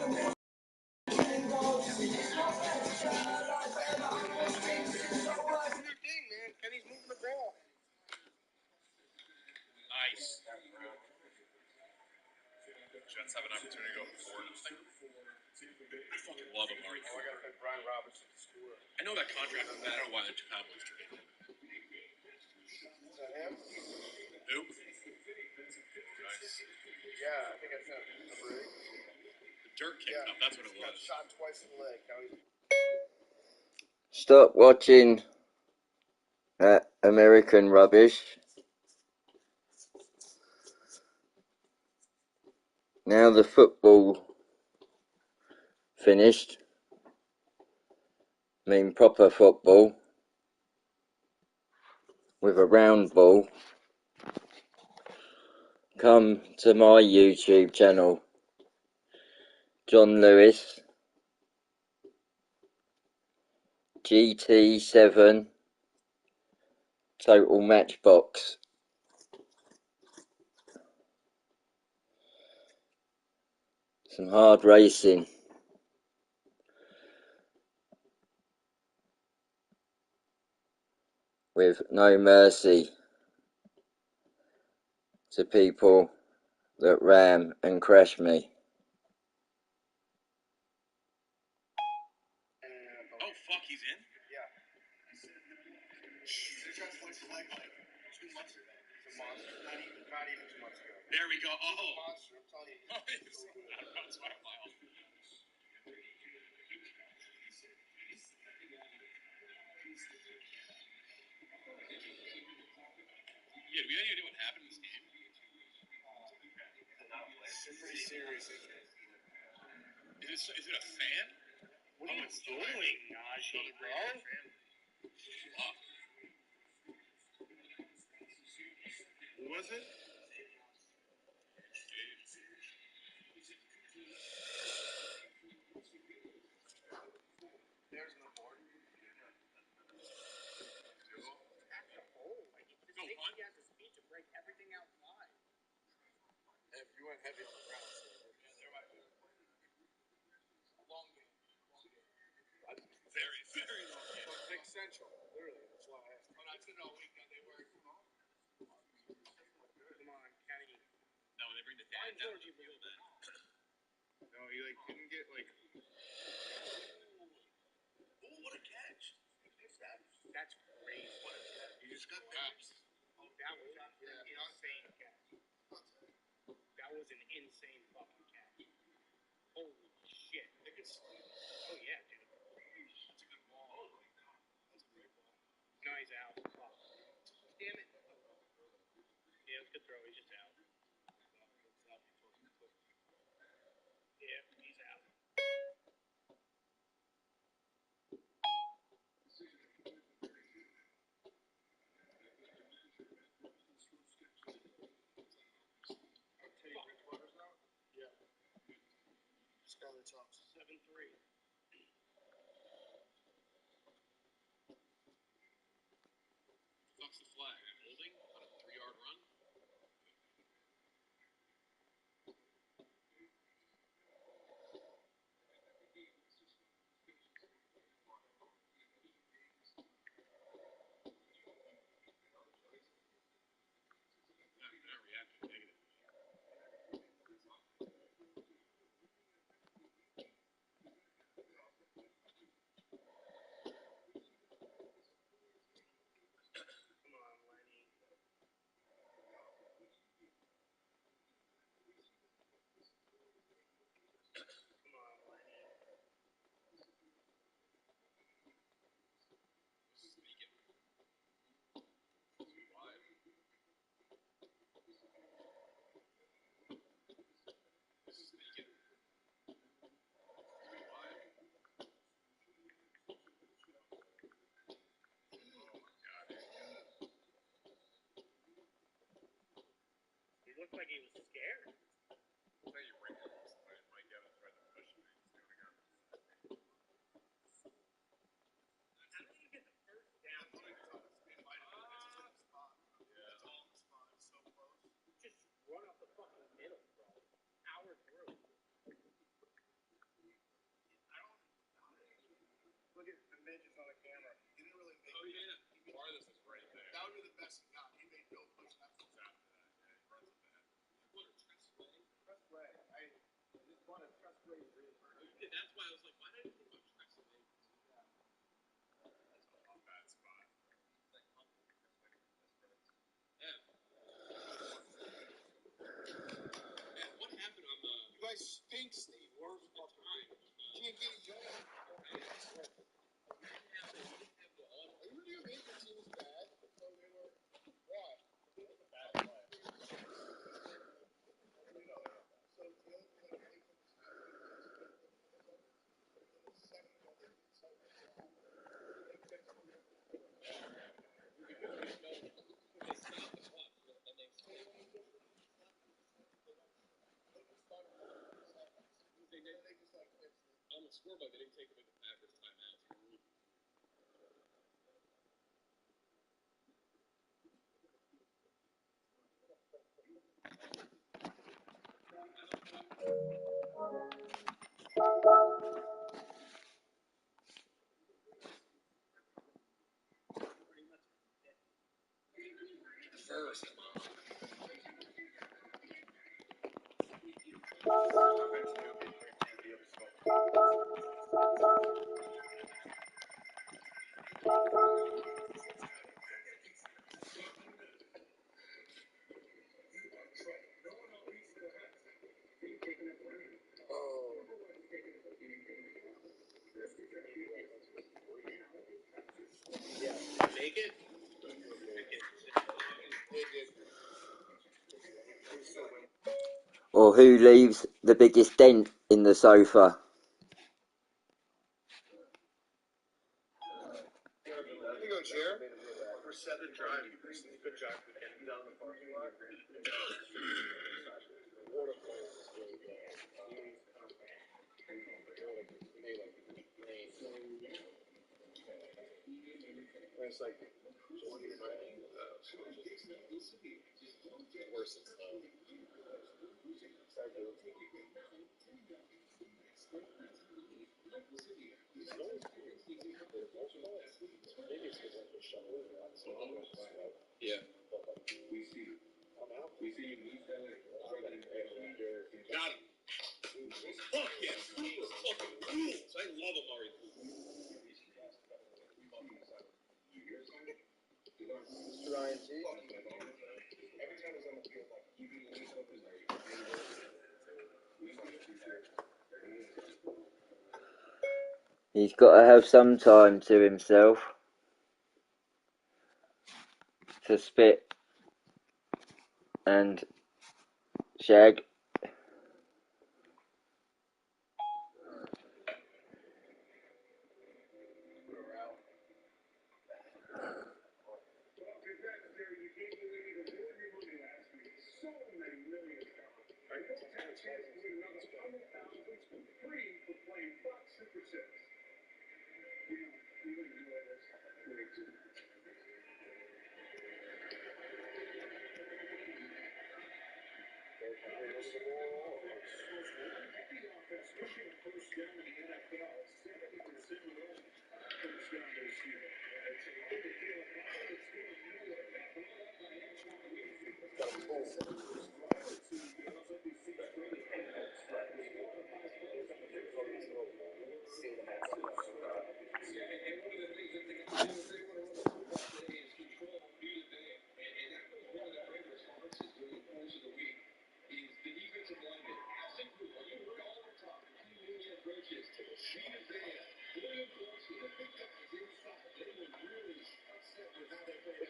Nice. Jets have an opportunity to go 4-0. I fucking love Amari Cooper. I know that contract doesn't matter why the Cowboys took it. Is that him? Who? Nice. Yeah, I think I found him. The dirt kicked up, that's what it was. Got shot twice in the leg. Stop watching American rubbish. Now the football finished. I mean proper football with a round ball. Come to my YouTube channel, John Lewis, Gt7 Total Matchbox. Some hard racing. With no mercy to people that ram and crash me. Oh, fuck, he's in? Yeah. What's his leg like? 2 months ago. He's a monster. Not even 2 months ago. There we go. He's a monster, I'm telling you. That's my file. Yeah, do we have any idea what happened in this game? It's pretty serious. Is it a fan? What are you doing, Najee, bro? Fuck. Who was it? There's no board. He has a speed to break everything outside. If you went heavy on the ground, so long game. Very, very long game. So Big Central, literally. That's why I asked. Oh, that's in all weekend. They were. Come on, Kenny. No, when they bring the dad down the field, then. No, he like didn't get like. Oh, what a catch! That's crazy. You just got taps. Oh, that was an insane catch. That was an insane fucking catch. Holy shit. Oh, yeah, dude. That's a good ball. That's a great ball. No, he's out. Oh. Damn it. Yeah, it was a good throw. He's just out. Yeah, he's out. Skylar Thompson. 7-3. Fucks the flag. I'm holding on a 3-yard run. They're not reacting negative. Come on, Lenny. Come on, Lenny. Sneak it. Too wide. Sneak it. Too wide. Oh my god. He looked like he was scared. That's how you bring it. Mike Evans tried to push me. He's doing it again. How do you get the first down? Just run up the fucking middle, bro. Power through. That's why I was like, why did I think about Trexel? That's a bad spot. Yeah. Yeah, what happened on the... You guys stink, Steve. Worst fucking time. You can't get a job. Even your Lakers team was bad, so they were... Why? They were bad play. So the other thing that they put On the scoreboard, they didn't take away the Packers timeout. first. Make it? Or who leaves the biggest dent in the sofa? Chair? For 7 drive. Good drive. Down the parking lot. Waterfall is really good. It's like worse than stuff. Yeah. Got him. Fuck yeah. He's fucking rules. I love Amari Cooper. Ryan T. He's got to have some time to himself to spit and shag.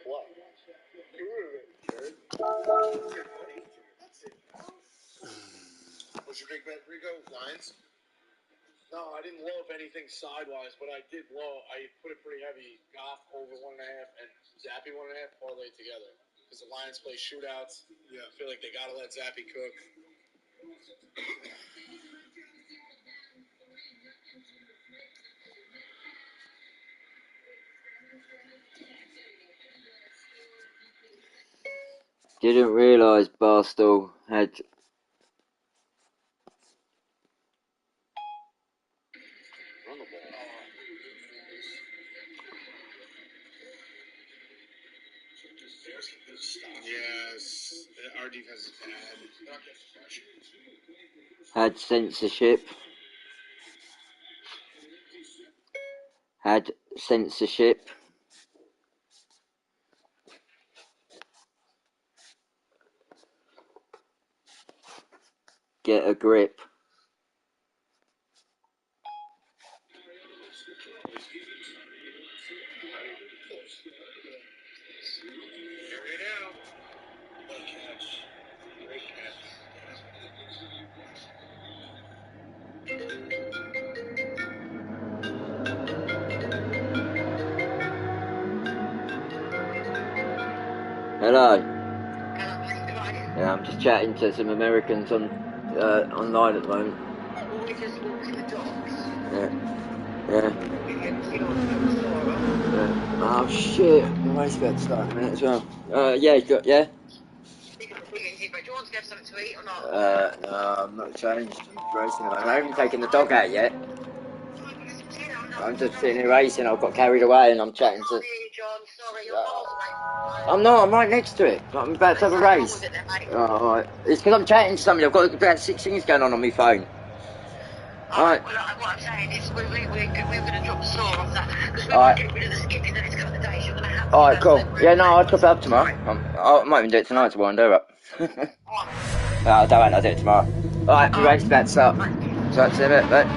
What? What's your big bet, Rico? Lions? No, I didn't low up anything sidewise, but I did low. I put it pretty heavy. Goff over 1.5 and Zappy 1.5 parlay together. Because the Lions play shootouts. Yeah. I feel like they gotta let Zappy cook. Didn't realise Barstool had Run the ball. Yes. Our defense is bad. They're not getting pressure. Had censorship. Had censorship. Get a grip. Here we go. Good catch. Great catch. Hello. Yeah, I'm just chatting to some Americans on online at the moment. We just walked to the docks. Yeah. Yeah. Yeah. Oh shit! The race about to start in a minute as well. Yeah, you got yeah. Do you want to have something to eat or not? No, I'm not changed. I'm racing. I haven't taken the dog out yet. I'm just sitting here racing. I've got carried away and I'm chatting to. John, sorry, you're miles away. I'm not. I'm right next to it. I'm about to have a race. Alright. It's because I'm chatting to somebody. I've got about 6 things going on my phone. Alright. Well, what I'm saying is we're going to drop the saw off that because we're Alright. going to get rid of the skip in the next couple of days. You're going to have to. Alright, cool. Yeah, no, I'll chop it up tomorrow. I might even do it tonight to wind her up. No, I don't. I'll do it tomorrow. Alright, the race about to start. So that's it, mate.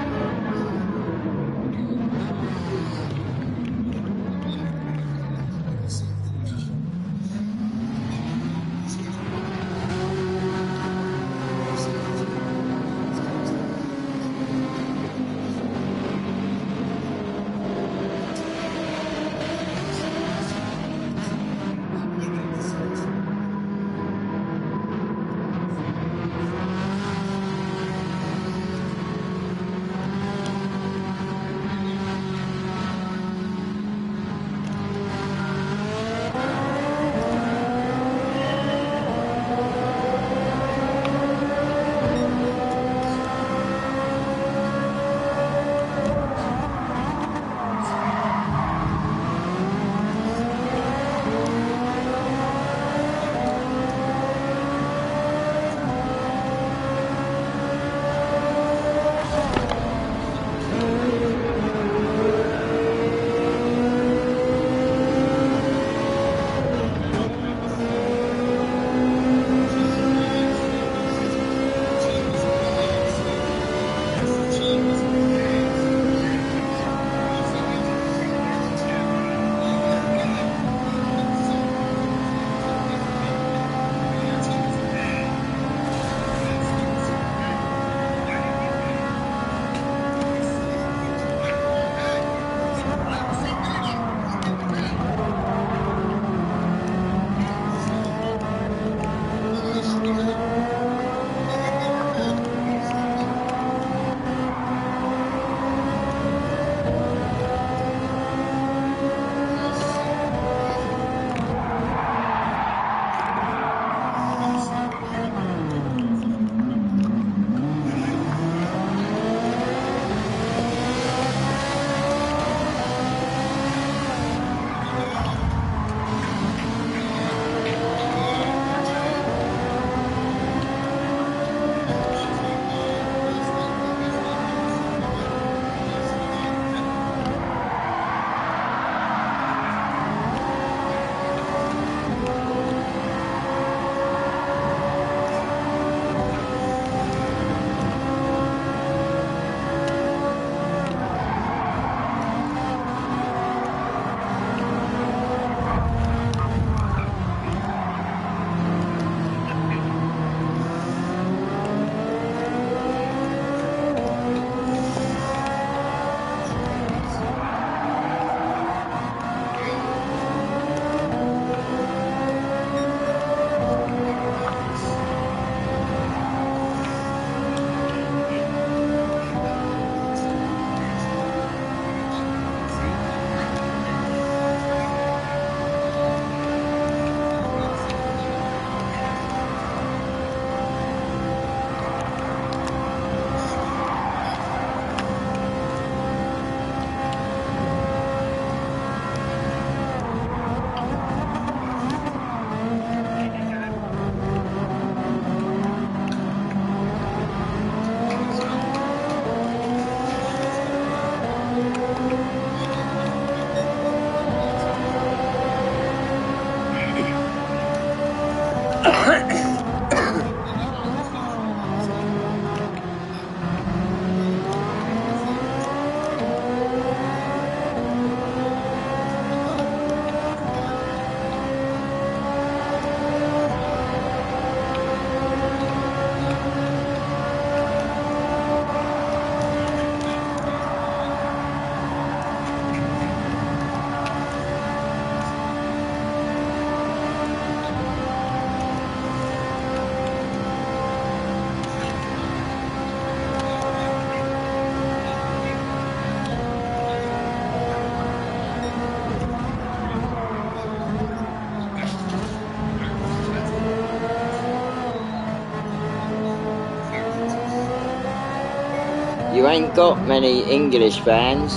You ain't got many English fans.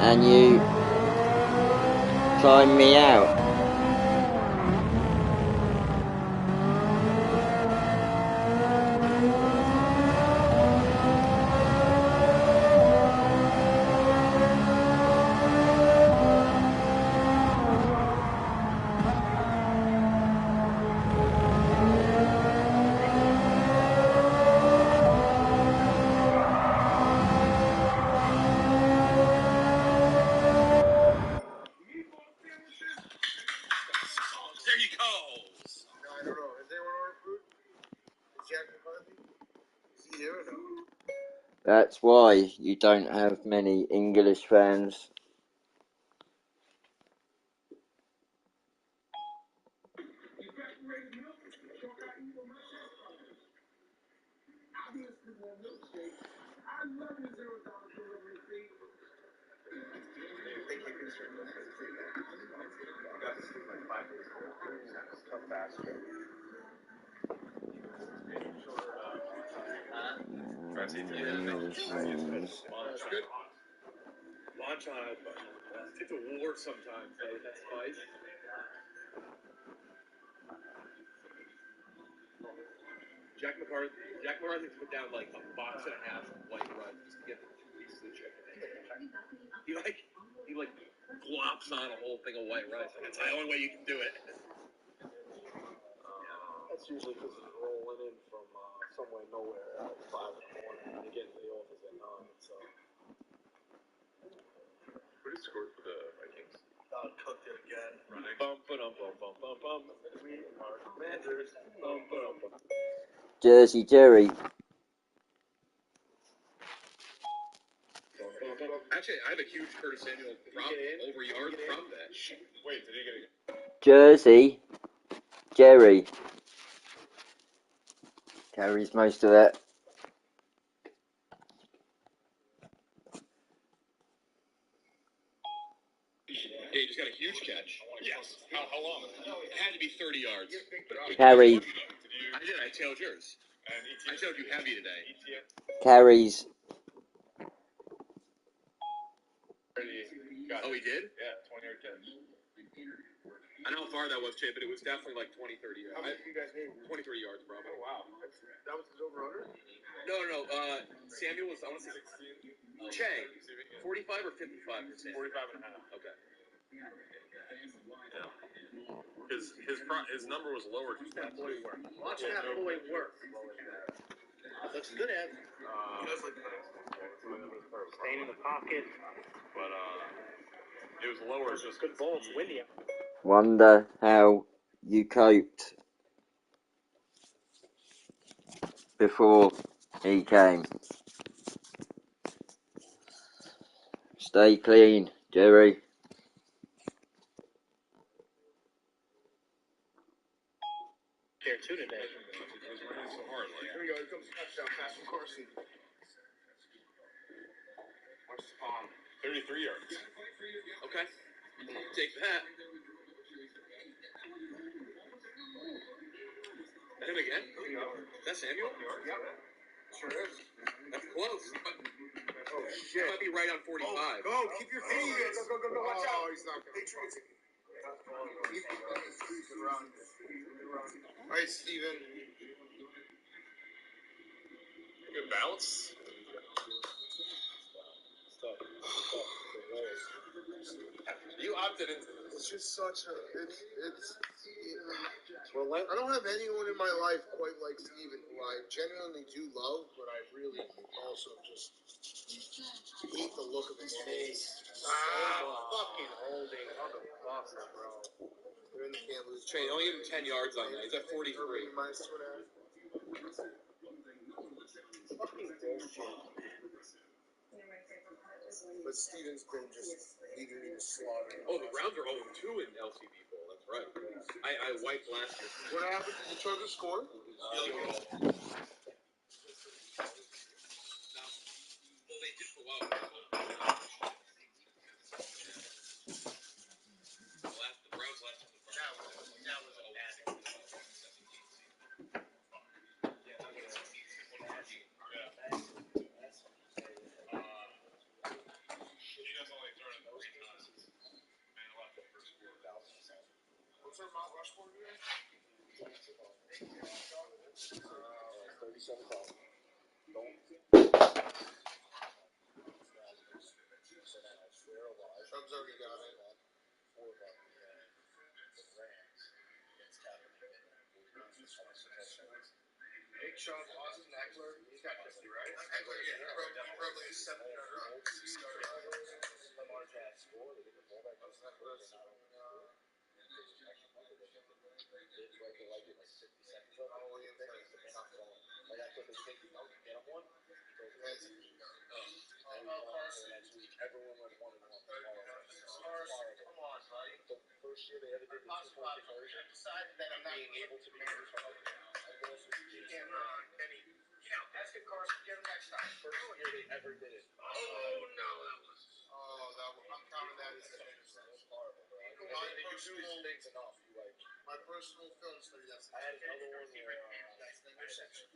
And you climb me out. There you go. No, I don't know. Is anyone order food? Is Jack McCarthy? Is he here or no? That's why you don't have many English fans. Launch on it, but it's a war sometimes. That's spice. Jack McCarthy put down like a box and a half of white rice just to get the 2 pieces of chicken. He like glops on a whole thing of white rice. That's the only way you can do it. That's usually because he's rolling in from somewhere nowhere at 5 in the morning and getting to the office at 9. So. What is scored for the Vikings? Cooked it again. Running. Bum bum bum bum bum bum. We are commanders. Bum bum bum. Jersey Jerry. Actually, I have a huge Curtis Samuel prop over yard prop bet. Wait, did he get it? Jersey Jerry. Carries most of that. Yeah, he just got a huge catch. Yes. How long? It had to be 30 yards. Carry. I did. I tailed yours. I tailed you heavy today. Carries. Oh, he did? Yeah, 20-yard catch. I know how far that was, Jay, but it was definitely like 20, 30 yards. How much you guys need? 20, 30 yards, probably. Oh, wow. That was his over-under? No. Samuel was, I want to say 16. Che, 45 or 55 for Samuel? 45 and a half. Okay. Yeah. His number was lower. Watch that boy work. Looks good at him. He does like Staying in the pocket. but it was lower just Good ball. It's windy. Wonder how you coped before he came. Stay clean, Jerry. There too today. He's running so hard. Like, Here we go. Here comes the touchdown pass from Carson. Watch the palm. 33 yards. Okay. Take that. Him again? That's Samuel? Yep. Sure is. That's close. Oh, That shit. might be right on 45. Go. Keep your fingers. Go. Watch out. Oh, he's not going to. Patriots. Good run. All right, Steven. Good bounce. You opted into this. It's just such a. I don't have anyone in my life quite like Steven, who I genuinely do love, but I really also just hate the look of his face. Fucking holding. Motherfucker, bro. They're in the can't lose. Trey, only give him 10 yards on that. He's at 43. Minus 2.5. Fucking bullshit. But Steven's been just literally slaughtering. Oh, the Browns are 0-2 in LCB Bowl. That's right. I wiped last year. What happened? Did the Chargers score? Well, they did for a while. 7 o'clock. Don't. Chubb's already got it. 4 o'clock. The Rams against Kaepernick. Nick Chubb, Austin Eckler. He's got 50, right? Eckler, yeah. Probably a 7-yarder. Lamar Jackson scored. They get the ball back. Like it like 60 seconds. Oh, yeah. They're not going. Like I thought they think you know, get them one. Next week, everyone went 1-1. Come on, buddy. The first year they ever did the 2-point conversion. I decided that I'm not being able to be used. You can't run any. Ask it, Carson. Get him next time. First year they ever did it. Oh no, that was. I'm counting that as a negative. That was horrible, bro. You do these things enough. You like. My personal film study. I had another one where. Interception.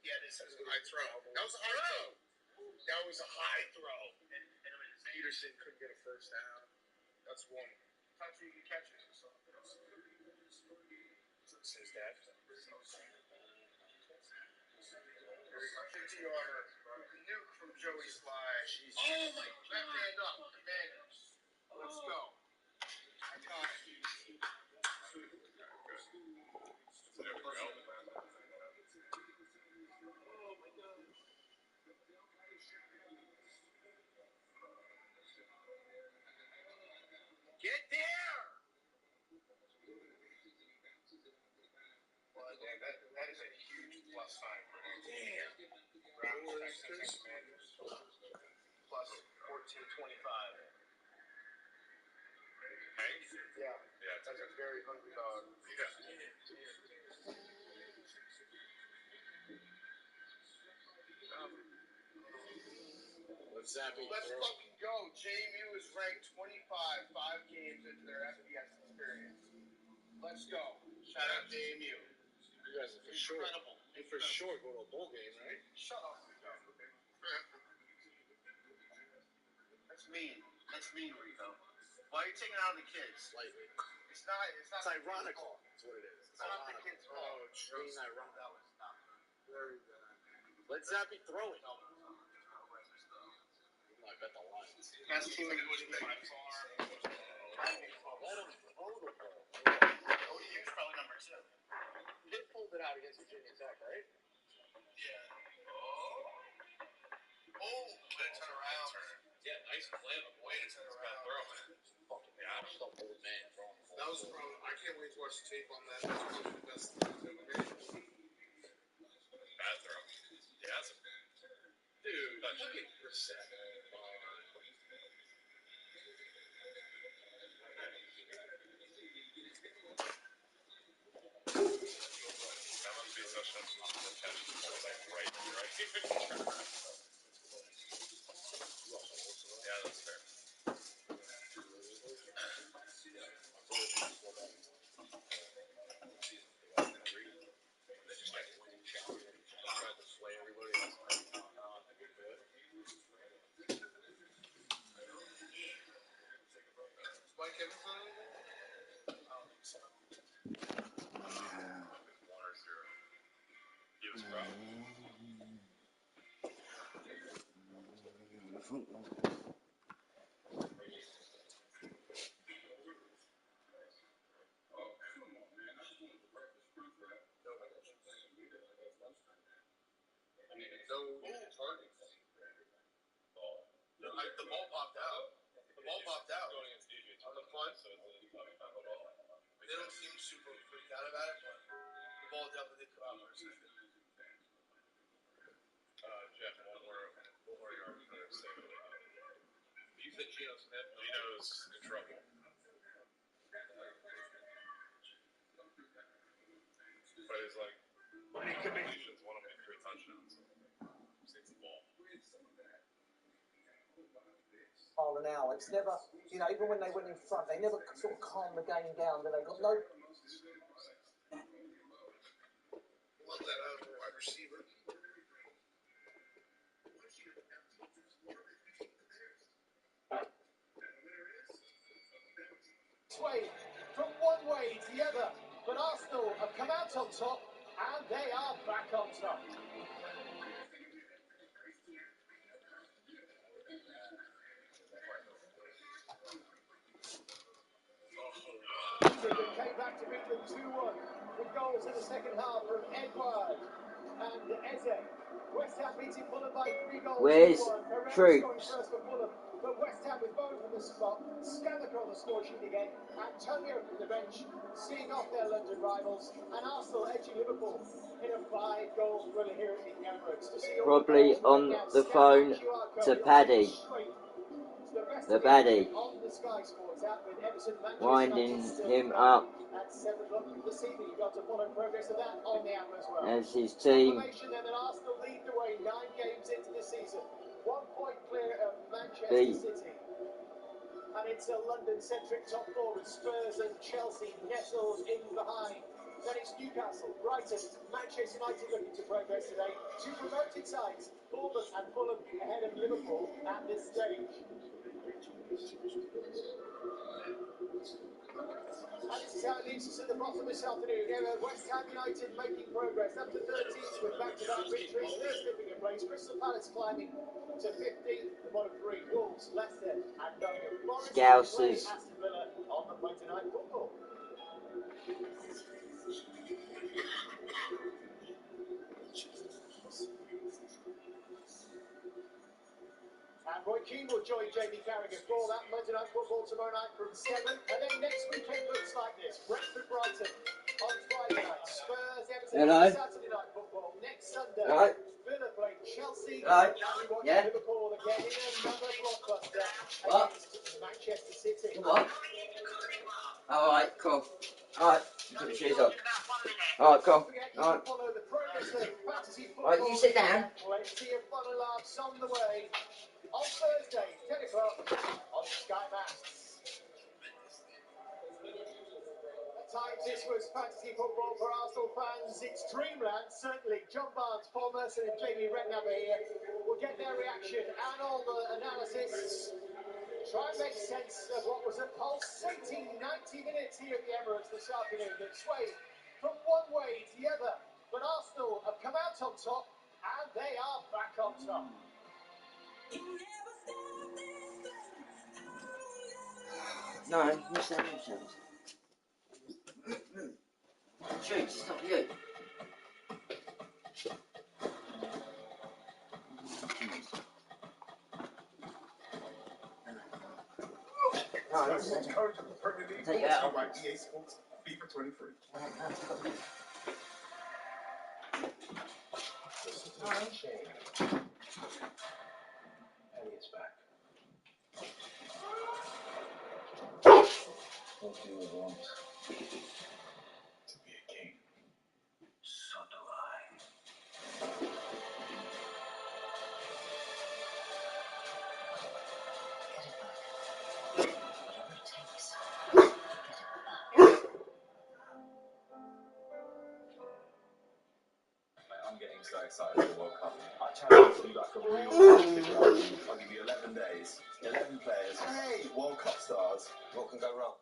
Yeah, this is a high throw. That was a high throw. That was a high throw. Peterson couldn't get a first down. That's one. Touch you can catch it. So. His dad. 50-yarder. Nuke from Joey Sly. Oh my God. Left hand up. Commanders. Let's go. I got it. There we go. Get there! Well, man, that is a huge plus sign for him. Damn. Rams, Texans, Commanders. Plus 14.25. Hank? Yeah. Yeah, That's a very hungry dog. Yeah. Let's fucking go. JMU is ranked 25, 5 games into their FBS experience. Let's go. Shout out JMU. You guys are for sure. Incredible. You for sure go to a bowl game, right? Shut up. That's mean. That's mean, Rico. Why are you taking out the kids? Slightly. It's not. It's ironical. That's what it is. It's not the kids' fault. Oh, it's being ironic. That was not very good. Let Zappy throw it. I bet the Lions. Best team in the league by far. Let him throw the ball. ODU's probably number 2. They pulled it out against Virginia Tech, right? Yeah. Oh, way to turn around. Yeah, nice play. Way to turn around. Fucking gosh. Old man throwing the ball. That was from. I can't wait to watch the tape on that. That's probably the best thing I've ever made. Bad throw. Yeah, that's a. Dude, fucking percent. That must be such a intentional, like, right. Yeah, that's fair. They just like winning challenge. Tried to slay everybody else. Mike Evans on anything? I don't think so. 1 or 0. He was proud. No targets. The ball popped out. The ball popped out. Going against DJ On the punt. so it's a ball. They don't seem super freaked out about it, but the ball definitely did come out for a second. Jeff, one more yard for their sake. You said Geno Smith. Geno's in trouble. But it's like, completions, one of them 3 touchdowns. Saves the ball. Arlen now. It's never, you know, even when they went in front, they never sort of calmed the game down. They got no. Love that out of a wide receiver. Swayed from one way to the other, but Arsenal have come out on top And they are back on top. Came back to beat them 2-1 with goals in the second half from Edouard and Eze. West Ham beating Fulham by 3 goals. Where's 2-1. Troops? First for Fulham, but West Ham with bone from the spot. Skamaka on the score sheet again. Antonio from the bench, seeing off their London rivals, and Arsenal edging Liverpool in a 5-goal thriller here at the Emirates. To see all Probably the on the phone to Paddy. The baddie. Winding him up as his team beat and it's a London-centric top four with Spurs and Chelsea nestled in behind. Then it's Newcastle, Brighton, Manchester United looking to progress today. 2 promoted sides, Bournemouth and Fulham ahead of Liverpool at this stage. And this is how it leaves us at the bottom this afternoon. West Ham United making progress up to 13th with back-to-back victories. They're slipping a place. Crystal Palace climbing to 15th. The bottom 3, Wolves, Leicester and Nottingham Forest. Scousers. Aston Villa on the Monday Night Football. And Roy Keane will join Jamie Carragher for that Monday Night Football tomorrow night from 7. And then next weekend looks like this. Brentford Brighton on Friday night. Spurs Everton on Saturday Night Football. Next Sunday, Villa play Chelsea. And we watch Liverpool again in another blockbuster against Manchester City. What? Alright, cool. Alright, put your shoes on. Alright, cool. Alright. Alright, you sit down. Plenty of fun and laughs on the way. On Thursday, 10 o'clock on Sky Masts. At times this was fantasy football for Arsenal fans. It's dreamland, certainly. John Barnes, Paul Merson and Jamie Redknapp here. We'll get their reaction and all the analysis. Try and make sense of what was a pulsating 90 minutes here at the Emirates this afternoon that swayed from one way to the other. But Arsenal have come out on top, and they are back on top. No, you stand yourselves. Shoot, it's not you. No, listen. Take it out. EA Sports FIFA 23. Elliot's back. What do you want? To be a king. So do I. I'm getting so excited for the World Cup. I challenge you like a real I'll give you 11 days, 11 players, World Cup stars. What can go wrong?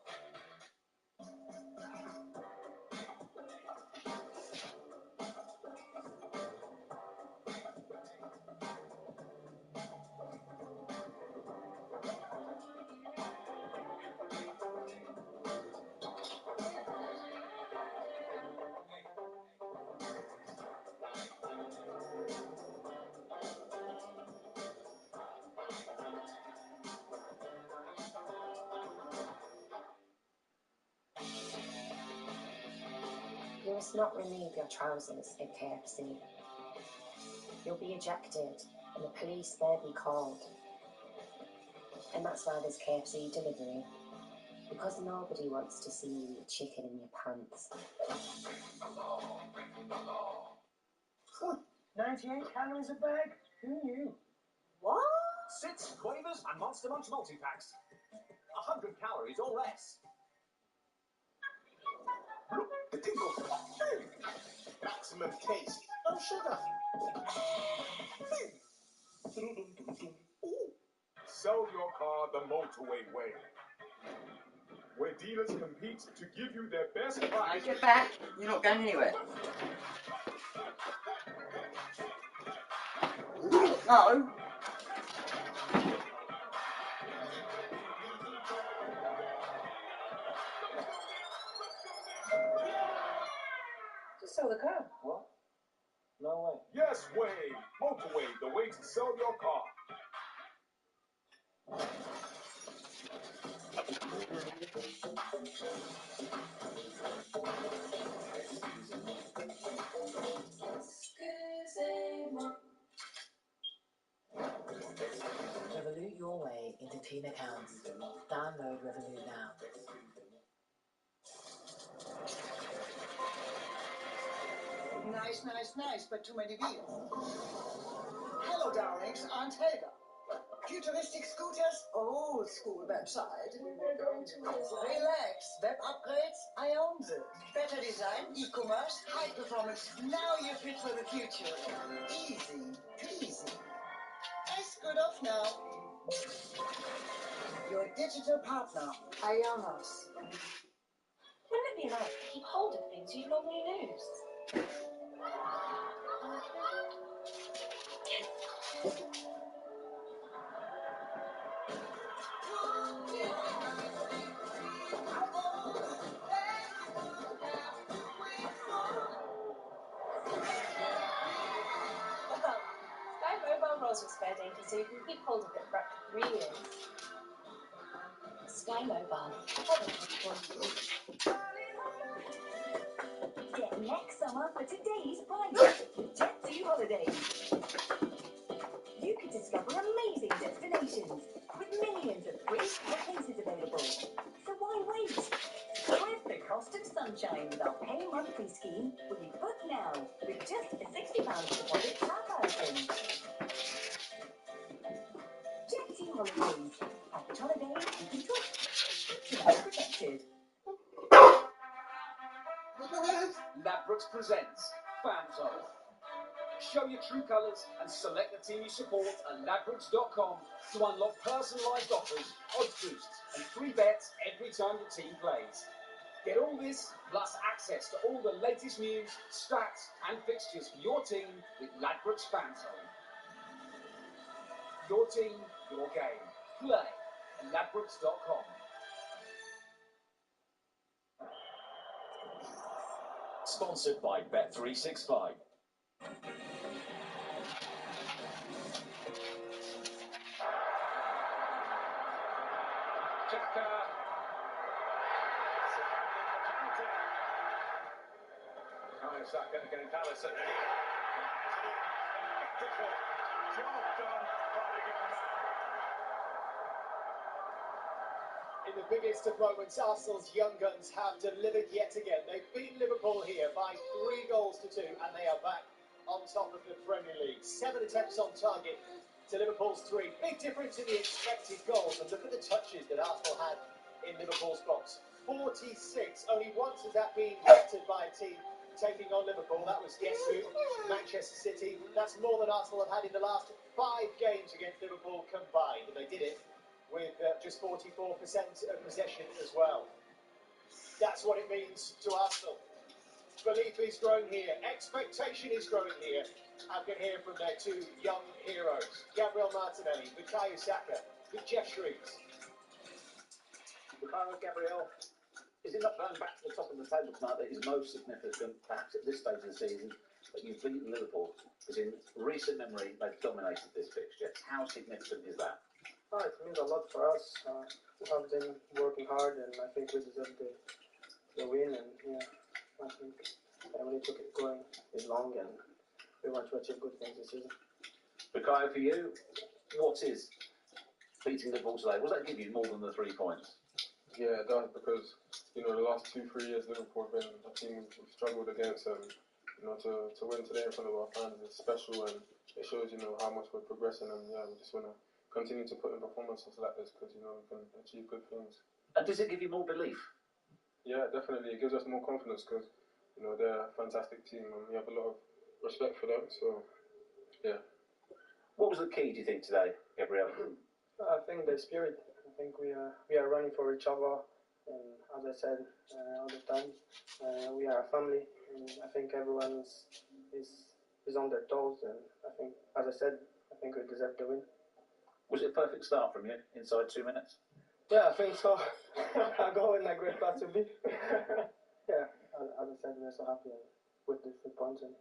You must not remove your trousers at KFC. You'll be ejected and the police may be called. And that's why there's KFC delivery. Because nobody wants to see you eat chicken in your pants. 98 calories a bag? Who knew? What? 6 flavors and Monster Munch multi-packs. 100 calories or less. The tingle. Maximum taste. No sugar. Sell your car the motorway way. Where dealers compete to give you their best price. Get back. You're not going anywhere. No. Just sell the car. What? No way. Yes, way. Motorway, the way to sell your car. Revolut your way into teen accounts. Download Revolut now. Nice, nice, nice, but too many wheels. Hello, darlings. Aunt Helga. Futuristic scooters, old school website. Relax. Web upgrades, I own them. Better design, e-commerce, high performance. Now you're fit for the future. Easy, peasy. Nice, good off now. Your digital partner, Ionos. Wouldn't it be nice to keep hold of things you normally lose? Sky Mobile rolls with spare data so you can keep hold of it for up to 3 years. Sky Mobile. Get next summer for today's price with Jet2 Holidays. You can discover amazing destinations with millions of free places available. So why wait? Spread the cost of sunshine with our Pay Monthly scheme where you book now with just a £60 deposit per person. Jet2 Holidays. Package holidays you can trust. It's protected. Ladbrokes presents Fanzone. Show your true colours and select the team you support at ladbrokes.com to unlock personalised offers, odds boosts and free bets every time the team plays. Get all this plus access to all the latest news, stats and fixtures for your team with Ladbrokes Fanzone. Your team, your game. Play at ladbrokes.com. Sponsored by Bet365. Xhaka. Kyle Saka against Alisson. Job done by the young man. In the biggest of moments, Arsenal's young guns have delivered yet again. They've beaten Liverpool here by 3 goals to 2, and they are back on top of the Premier League. 7 attempts on target to Liverpool's 3. Big difference in the expected goals, and look at the touches that Arsenal had in Liverpool's box. 46. Only once has that been battered by a team taking on Liverpool. That was, guess who? Manchester City. That's more than Arsenal have had in the last 5 games against Liverpool combined, and they did it with just 44% of possession as well. That's what it means to Arsenal. Belief is growing here. Expectation is growing here. I can hear from their 2 young heroes, Gabriel Martinelli, Bukayo Saka, with Jeff Shreves. Gabriel, is it not going back to the top of the table tonight that is most significant, perhaps at this stage of the season, that you've beaten Liverpool? Because in recent memory, they've dominated this fixture. How significant is that? Oh, it means a lot for us. We have been working hard, and I think we deserve the win. And yeah, I think the family took it going is long, and we want to achieve good things this season. Bukayo, for you, what is beating Liverpool today? What does that give you more than the 3 points? Yeah, it does, because the last 2-3 years Liverpool have been a team we've struggled against, and to win today in front of our fans is special, and it shows how much we're progressing, and yeah, we just want to continue to put in performances like this because we can achieve good things. And does it give you more belief? Yeah, definitely. It gives us more confidence because they're a fantastic team and we have a lot of respect for them. So yeah. What was the key, do you think, today, Gabriel? I think the spirit. I think we are running for each other, and as I said all the time, we are a family, and I think everyone is on their toes. And I think, as I said, think we deserve the win. Was it a perfect start from you inside 2 minutes? Yeah, I think so. I go in a great place to be. Yeah, as I said, we're so happy with the 3 points, and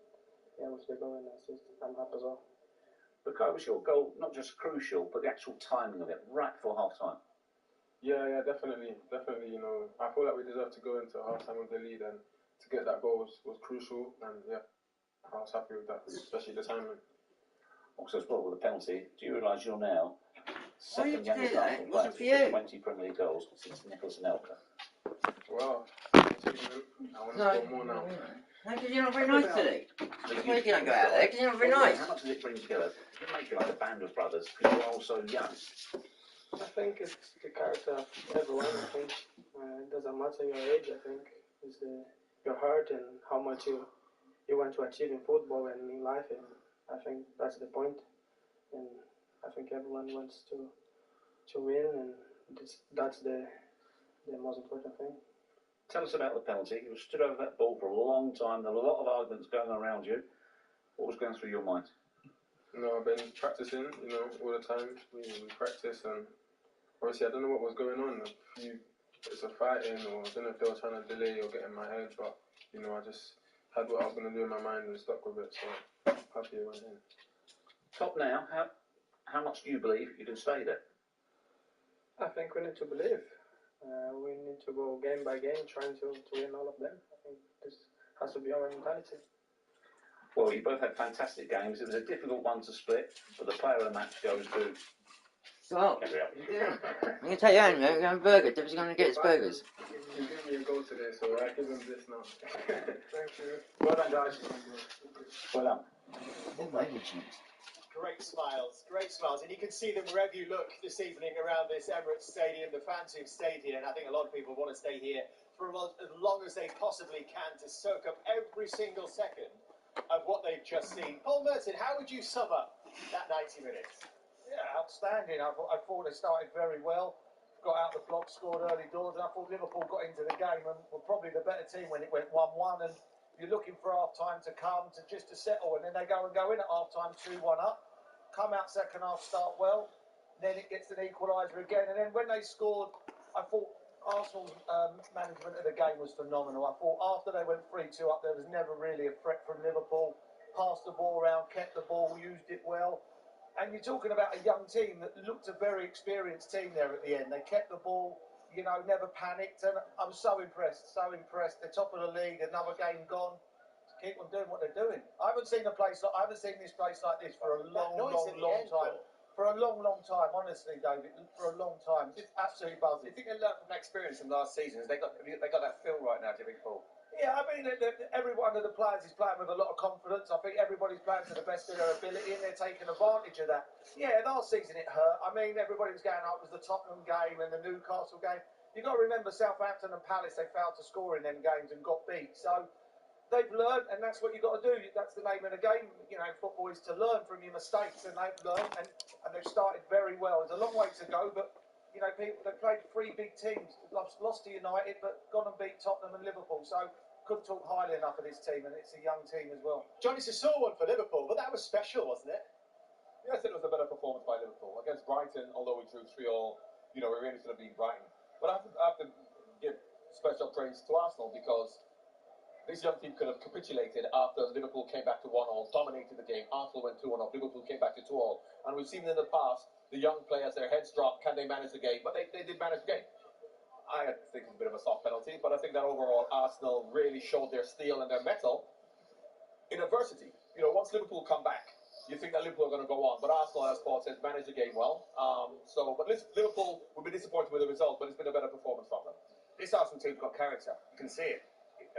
yeah, with the goal and assist, I'm happy as well. But Kai, was your goal not just crucial, but the actual timing of it, right before half time? Yeah, definitely. You know, I feel like we deserve to go into half time with the lead, and to get that goal was crucial, and yeah, I was happy with that, especially the timing. Also, as well with the penalty, do you realise you're now second youngest that? Arsenal It player wasn't for to score you. 20 Premier League goals since Nicholas Anelka? Well, I want to score more now. How could you not very nice today? Why you don't go out there? Because you're not very nice. How much does it bring together? Does it make you like a band of brothers because you're all so young? I think it's the character of everyone. I think it doesn't matter your age. I think it's your heart and how much you want to achieve in football and in life. And I think that's the point. And I think everyone wants to win, and that's the most important thing. Tell us about the penalty. You stood over that ball for a long time. There were a lot of arguments going around you. What was going through your mind? No, I've been practicing, you know, all the time. We practice, and obviously I don't know what was going on. A few bits of fighting, or I don't know if they were trying to delay or get in my head, but you know, I just had what I was going to do in my mind and stuck with it. So happy it went in. Top now. How much do you believe you can stay there? I think we need to believe. We need to go game by game, trying to win all of them. I think this has to be our mentality. Well, you both had fantastic games. It was a difficult one to split, but the player of the match goes to... Well, yeah. I'm going to take you home, mate. We're going to have a burger. Debbie's going to get us burgers. You've given me a goal today, so I give him this now. Thank you. Well done, guys. Well done. Great smiles, and you can see them wherever you look this evening around this Emirates Stadium. The fans who've stayed here, and I think a lot of people want to stay here for as long as they possibly can to soak up every single second of what they've just seen. Paul Merton, how would you sum up that 90 minutes? Yeah, outstanding. I thought they started very well, got out the block, scored early doors, and I thought Liverpool got into the game and were probably the better team when it went 1-1. And you're looking for half time to come to settle, and then they go in at half time 2-1 up, come out second half, start well, then it gets an equaliser again, and then when they scored, I thought Arsenal's management of the game was phenomenal. I thought after they went 3-2 up, there was never really a threat from Liverpool. Passed the ball around, kept the ball, used it well. And you're talking about a young team that looked a very experienced team there at the end. They kept the ball, you know, never panicked, and I was so impressed. They're top of the league, another game gone. Just keep on doing what they're doing. I haven't seen this place like this for a long time. For a long time, honestly, David, for a long time. It's absolutely buzzing. Do you think they learned from that experience from last season? They got that feel right now, do you think, Paul? Yeah, I mean, every one of the players is playing with a lot of confidence. I think everybody's playing to the best of their ability, and they're taking advantage of that. Yeah, last season it hurt. I mean, everybody was going up. It was the Tottenham game and the Newcastle game. You've got to remember Southampton and Palace, they failed to score in them games and got beat. So they've learned, and that's what you've got to do. That's the name of the game. You know, football is to learn from your mistakes, and they've learned, and they've started very well. There's a long way to go, but you know, they played 3 big teams. Lost to United, but gone and beat Tottenham and Liverpool. So couldn't talk highly enough of this team, and it's a young team as well. Johnny, it's a sore one for Liverpool, but that was special, wasn't it? Yes, it was a better performance by Liverpool. Against Brighton, although we drew 3-3, you know, we really should have beat Brighton. But I have to give special praise to Arsenal, because this young team could have capitulated after Liverpool came back to 1-1, dominated the game. Arsenal went 2-1 up, Liverpool came back to 2-2. And we've seen in the past, the young players, their heads drop, can they manage the game? But they did manage the game. I think it's a bit of a soft penalty, but I think that overall Arsenal really showed their steel and their mettle in adversity. You know, once Liverpool come back, you think that Liverpool are going to go on, but Arsenal, as Paul says, managed the game well. But Liverpool will be disappointed with the result, but it's been a better performance from them. This Arsenal team's got character. You can see it.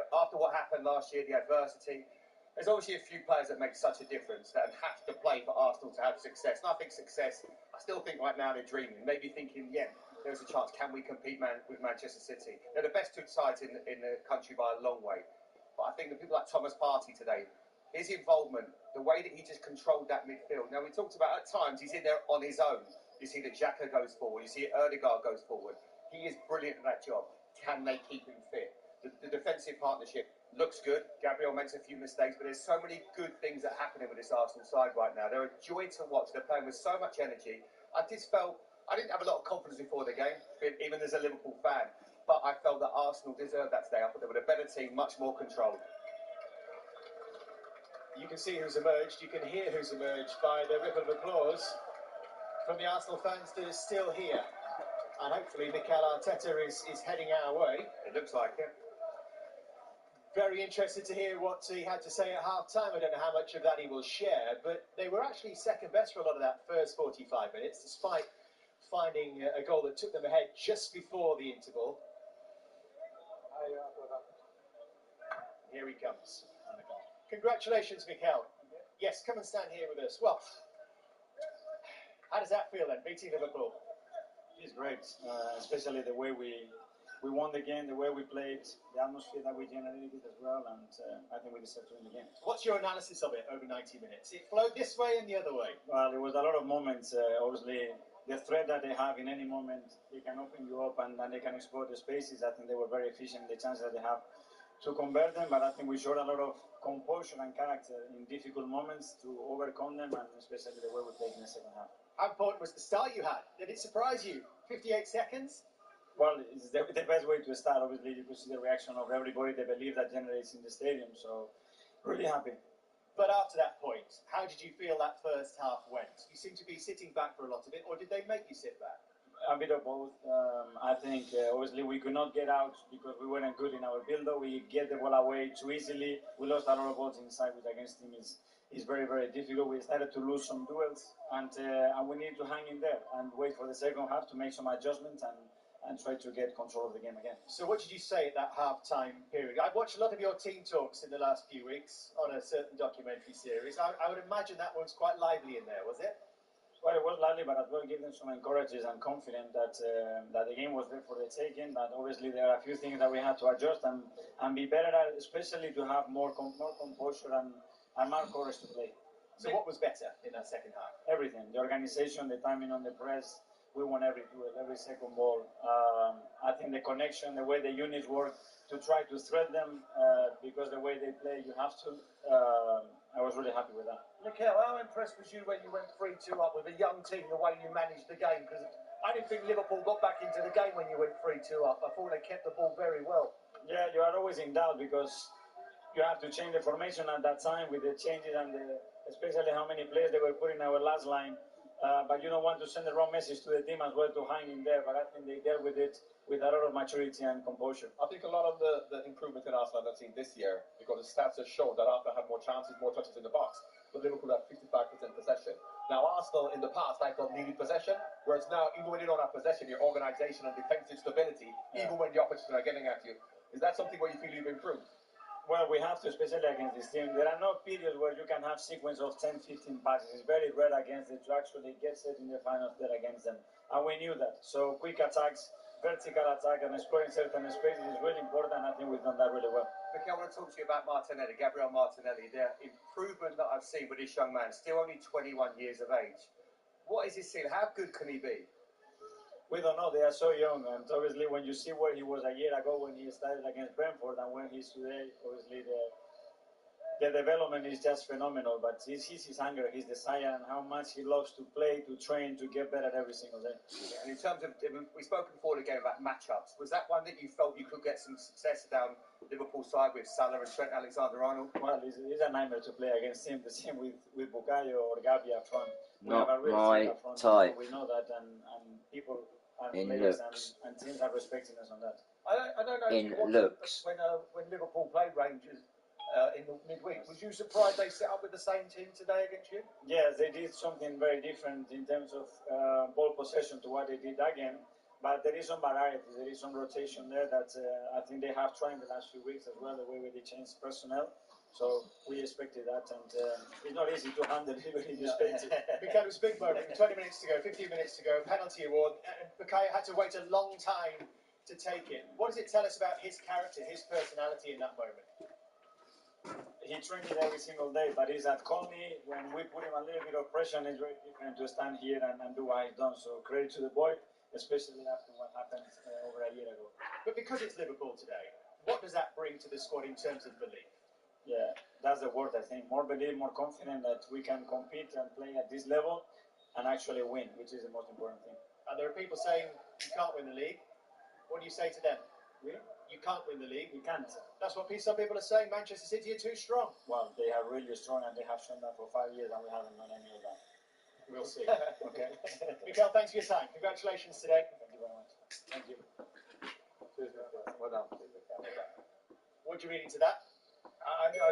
After what happened last year, the adversity, there's obviously a few players that make such a difference that have to play for Arsenal to have success. And I think success, I still think right now they're dreaming, maybe thinking, yeah, there's a chance, can we compete with Manchester City? They're the best 2 sides in the country by a long way. But I think the people like Thomas Partey today, his involvement, the way that he just controlled that midfield. Now, we talked about at times he's in there on his own. You see that Xhaka goes forward, you see Erdegaard goes forward. He is brilliant at that job. Can they keep him fit? The defensive partnership looks good. Gabriel makes a few mistakes, but there's so many good things that are happening with this Arsenal side right now. They're a joy to watch. They're playing with so much energy. I just felt I didn't have a lot of confidence before the game, even as a Liverpool fan. But I felt that Arsenal deserved that today. I thought they were a better team, much more controlled. You can see who's emerged. You can hear who's emerged by the ripple of applause from the Arsenal fans that are still here. And hopefully Mikel Arteta is heading our way. It looks like it. Very interested to hear what he had to say at half-time. I don't know how much of that he will share, but they were actually second best for a lot of that first 45 minutes, despite finding a goal that took them ahead just before the interval. Here he comes. Congratulations, Mikel. Yes, come and stand here with us. Well, how does that feel then, beating Liverpool? It's great, especially the way we won the game, the way we played, the atmosphere that we generated as well, and I think we deserve to win the game. What's your analysis of it over 90 minutes? It flowed this way and the other way. Well, it was a lot of moments. Obviously, the threat that they have in any moment, they can open you up and they can exploit the spaces. I think they were very efficient in the chance that they have to convert them, but I think we showed a lot of composure and character in difficult moments to overcome them, and especially the way we played in the second half. How important was the start you had? Did it surprise you? 58 seconds? Well, it's the best way to start. Obviously, you could see the reaction of everybody, the belief that generates in the stadium, so really happy. But after that point, how did you feel that first half went? You seem to be sitting back for a lot of it, or did they make you sit back? A bit of both. I think obviously we could not get out because we weren't good in our build-up. We get the ball away too easily. We lost a lot of balls inside, which against him is very, very difficult. We started to lose some duels, and we need to hang in there and wait for the second half to make some adjustments and try to get control of the game again. So what did you say at that half-time period? I've watched a lot of your team talks in the last few weeks on a certain documentary series. I would imagine that one's quite lively in there, was it? Well, it was lively, but as well give them some encourages and confidence that the game was there for the taking, that obviously there are a few things that we had to adjust and be better at, especially to have more composure and more courage to play. So what was better in that second half? Everything. The organization, the timing on the press. We won every duel, every second ball. I think the connection, the way the units work to try to thread them, because the way they play, you have to. I was really happy with that. Mikel, how impressed was you when you went 3-2 up with a young team, the way you managed the game? Because I didn't think Liverpool got back into the game when you went 3-2 up. I thought they kept the ball very well. Yeah, you are always in doubt because you have to change the formation at that time with the changes and especially how many players they were putting in our last line. But you don't want to send the wrong message to the team as well to hang in there. But I think they dealt with it with a lot of maturity and composure. I think a lot of the improvement in Arsenal I've seen this year, because the stats have shown that Arsenal had more chances, more touches in the box, but Liverpool had 55% possession. Now Arsenal in the past I thought needed possession, whereas now even when you don't have possession, your organisation and defensive stability, even when the opposition are getting at you, is that something where you feel you've improved? Well, we have to, especially against this team. There are no periods where you can have sequence of 10, 15 passes. It's very rare against it to actually get set in the final third against them. And we knew that. So quick attacks, vertical attack, and exploring certain spaces is really important. I think we've done that really well. Mikel, I want to talk to you about Martinelli, Gabriel Martinelli. The improvement that I've seen with this young man, still only 21 years of age. What is his ceiling? How good can he be? We don't know. They are so young, and obviously when you see where he was a year ago when he started against Brentford and when he's today, obviously the development is just phenomenal. But it's his hunger, his desire, and how much he loves to play, to train, to get better every single day. And in terms of, we spoke before the game about matchups. Was that one that you felt you could get some success down Liverpool side with Salah and Trent Alexander-Arnold? Well, it's a nightmare to play against him. The same with Bukayo or Gabi up front. Not my type. We know that, and people in players looks. and teams are respecting us on that. I don't know if In you watched looks. when Liverpool played Rangers in the midweek. Was you surprised they set up with the same team today against you? Yes, they did something very different in terms of ball possession to what they did again. But there is some variety, there is some rotation there that I think they have tried in the last few weeks as well, the way they changed personnel. So we expected that, and it's not easy to handle it when you expect it. Mikel, it was a big moment. 20 minutes to go, 15 minutes to go, penalty award. Bukayo had to wait a long time to take it. What does it tell us about his character, his personality in that moment? He trains it every single day, but he's at Colney. When we put him a little bit of pressure, it's very different to stand here and do what he's done. So credit to the boy, especially after what happened over a year ago. But because it's Liverpool today, What does that bring to the squad in terms of belief? Yeah, that's the word, I think. More belief, more confident that we can compete and play at this level and actually win, which is the most important thing. And there are people saying you can't win the league. What do you say to them? You can't win the league. We can't. That's what some people are saying. Manchester City are too strong. Well, they are really strong and they have shown that for 5 years and we haven't done any of that. We'll see. Okay. Mikel, thanks for your time. Congratulations today. Thank you very much. Thank you. Well done. What do you read into that? I think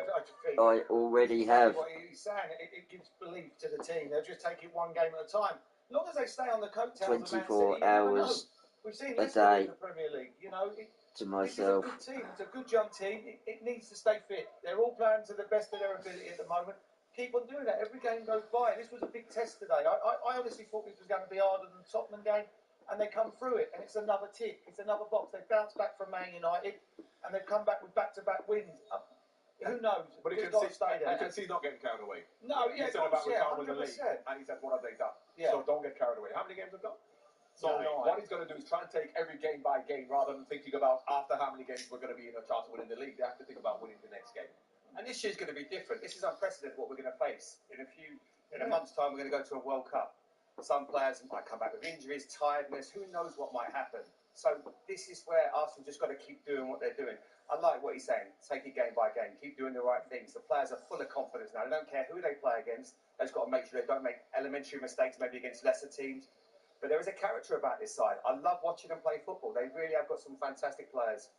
I already have. what he's saying, it gives belief to the team. They'll just take it one game at a time. As long as they stay on the coattails of Man City, 24 hours we've seen a Leicester day in the Premier League. You know, to myself. it's a good team. It's a good young team. It needs to stay fit. They're all playing to the best of their ability at the moment. Keep on doing that. Every game goes by. This was a big test today. I honestly thought this was going to be harder than the Tottenham game, and they come through it, and it's another tick. It's another box. They bounced back from Man United, and they've come back with back-to-back wins. Who knows? But He's got to stay there. you can see not getting carried away. No, yeah, he said about we can't win the 100%. league, and he said, what have they done? Yeah. So don't get carried away. How many games have gone? So what he's going to do is try and take every game by game rather than thinking about after how many games we're going to be in a chance of winning the league. They have to think about winning the next game. And this year's going to be different. This is unprecedented what we're going to face. In a month's time, we're going to go to a World Cup. Some players might come back with injuries, tiredness. Who knows what might happen? So this is where Arsenal just got to keep doing what they're doing. I like what he's saying. Take it game by game. Keep doing the right things. The players are full of confidence now. They don't care who they play against. They've just got to make sure they don't make elementary mistakes, maybe against lesser teams. But there is a character about this side. I love watching them play football. They really have got some fantastic players.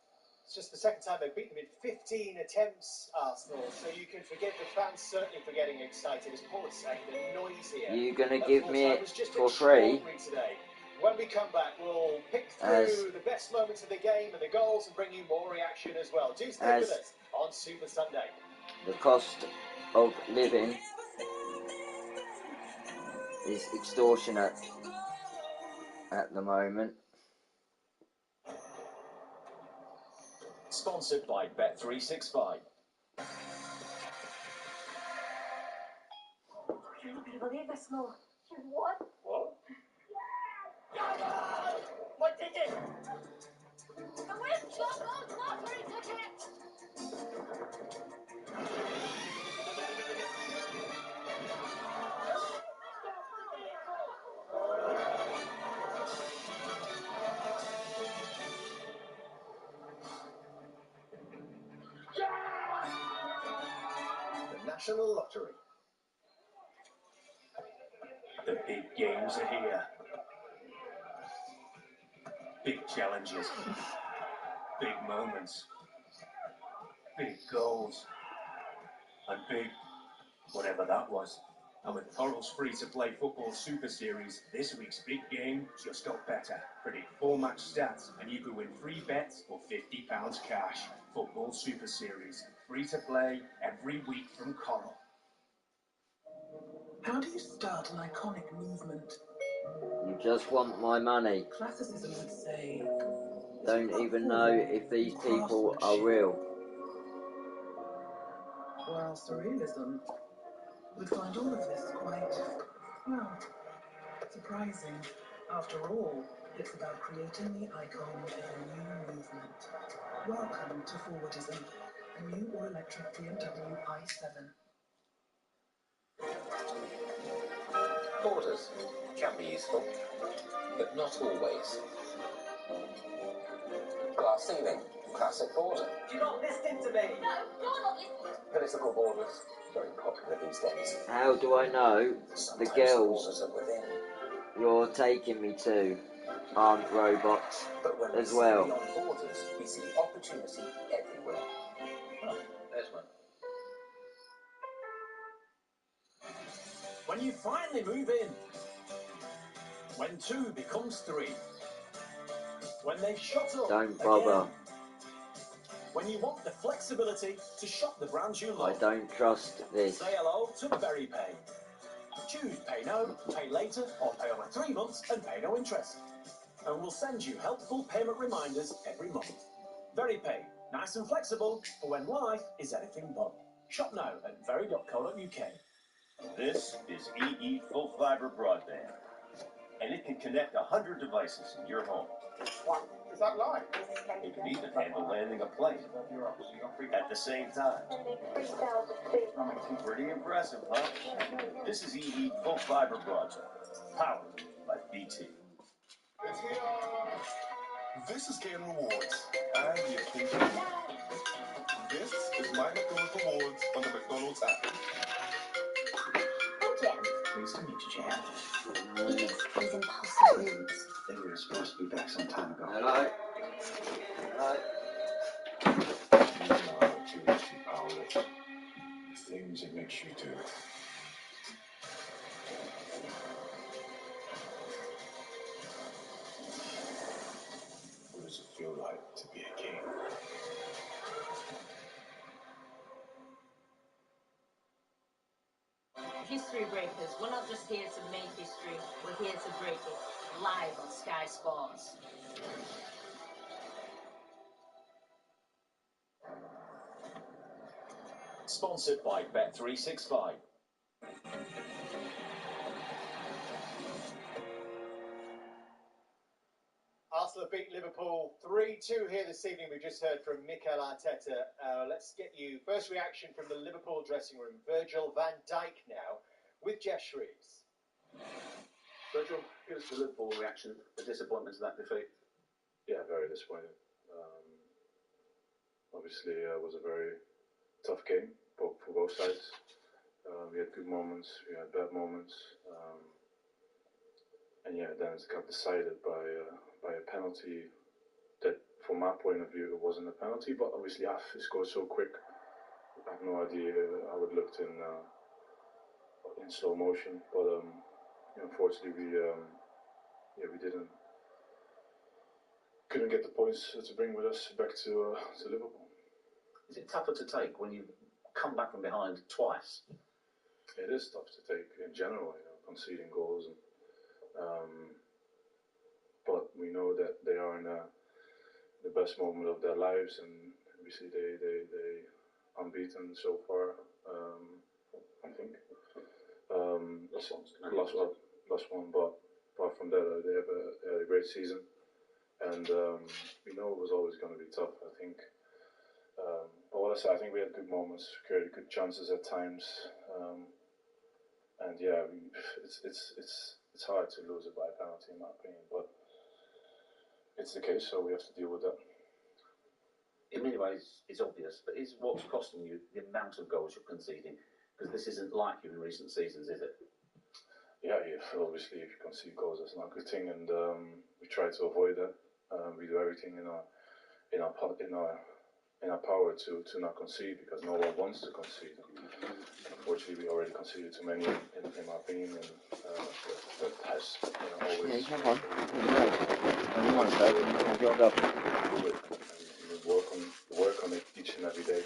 It's just the second time they've beaten them in 15 attempts, Arsenal. So you can forgive the fans certainly for getting excited. As Paul was saying, the noise here. You gonna give me it for free? Today. When we come back, we'll pick through the best moments of the game and the goals and bring you more reaction as well. Do stay with us on Super Sunday. The cost of living is extortionate at the moment. Sponsored by Bet365. You're not going to believe this, Mo. You what? What? What did it? The Win Shop Gold Lottery ticket! The National Lottery. The big games are here. Big challenges. Big moments. Big goals. And big whatever that was. And with Coral's free-to-play football Super Series, this week's big game just got better. Predict 4 match stats and you could win free bets or £50 cash. Football Super Series. Free-to-play every week from Coral. How do you start an iconic movement? You just want my money. Classicism would say... Don't even know if these people are real. Whilst surrealism would find all of this quite, well, surprising. After all, it's about creating the icon of a new movement. Welcome to Forwardism, a new all-electric BMW i7. Borders can be useful, but not always. Glass ceiling, classic border. You're not listening to me! No, you're not listening! Political borders, very popular these days. How do I know the Sometimes girls borders are within. you're taking me to aren't robots But when as we well? see beyond borders, we see opportunity everywhere. Oh, there's one. When you finally move in. When 2 becomes 3. When they've shot up Don't bother. again. When you want the flexibility to shop the brands you love. I don't trust this. Say hello to VeryPay. Choose pay now, pay later, or pay over 3 months and pay no interest. And we'll send you helpful payment reminders every month. VeryPay, nice and flexible for when life is anything but. Shop now at very.co.uk. This is EE Full Fibre Broadband. and it can connect 100 devices in your home. What is that like? It can even handle landing a plane at the same time. Pretty impressive, huh? This is EE full fiber broadband, powered by BT. This is getting rewards and the occasion. This is my McDonald's rewards on the McDonald's app. Pleased to meet you, Jan. These impulsive moods. They were supposed to be back some time ago. Hello. Hello. You know how to teach you, Paul. The things it makes you do. What does it feel like to be a king? History Breakers. We're not just here to make history, we're here to break it. Live on Sky Sports. Sponsored by Bet365. Arsenal beat Liverpool 3-2 here this evening. We just heard from Mikel Arteta. Let's get you first reaction from the Liverpool dressing room. Virgil van Dijk now with Jeff Shreves. Virgil, give us the Liverpool reaction, the disappointment of that defeat. Yeah, very disappointed. Obviously, it was a very tough game for both sides. We had good moments, we had bad moments, and yeah, then it got decided by a penalty that, from my point of view, it wasn't a penalty. But obviously, he scored so quick. I have no idea how it looked in slow motion. But unfortunately, we couldn't get the points to bring with us back to Liverpool. Is it tougher to take when you come back from behind twice? It is tough to take in general, conceding goals. But we know that they are in the best moment of their lives, and obviously they unbeaten so far. I think last one, but apart from that, they had a great season, and we know it was always going to be tough. I think. But what I said, I think we had good moments, created good chances at times, and yeah, it's hard to lose it by a penalty in my opinion, but it's the case, so we have to deal with that. In many ways, it's obvious, but is what's costing you the amount of goals you're conceding? Because this isn't like you in recent seasons, is it? Yeah, obviously, if you concede goals, that's not a good thing, and we try to avoid that. We do everything in our power to not concede, because no one wants to concede. Unfortunately, we already conceded too many, in my opinion, and that has always. Yeah, come on. You want to say, you can build up. Work on it each and every day,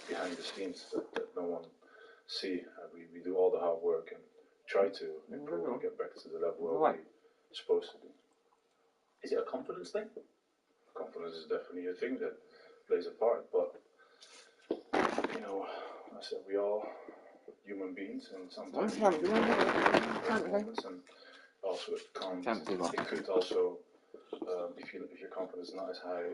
behind the scenes that no one see. We do all the hard work and try to improve and get back to the level where we're supposed to be. Is it a confidence thing? Confidence is definitely a thing that plays a part, but I said we all human beings, and sometimes moments, and also it could also if your confidence is not as high,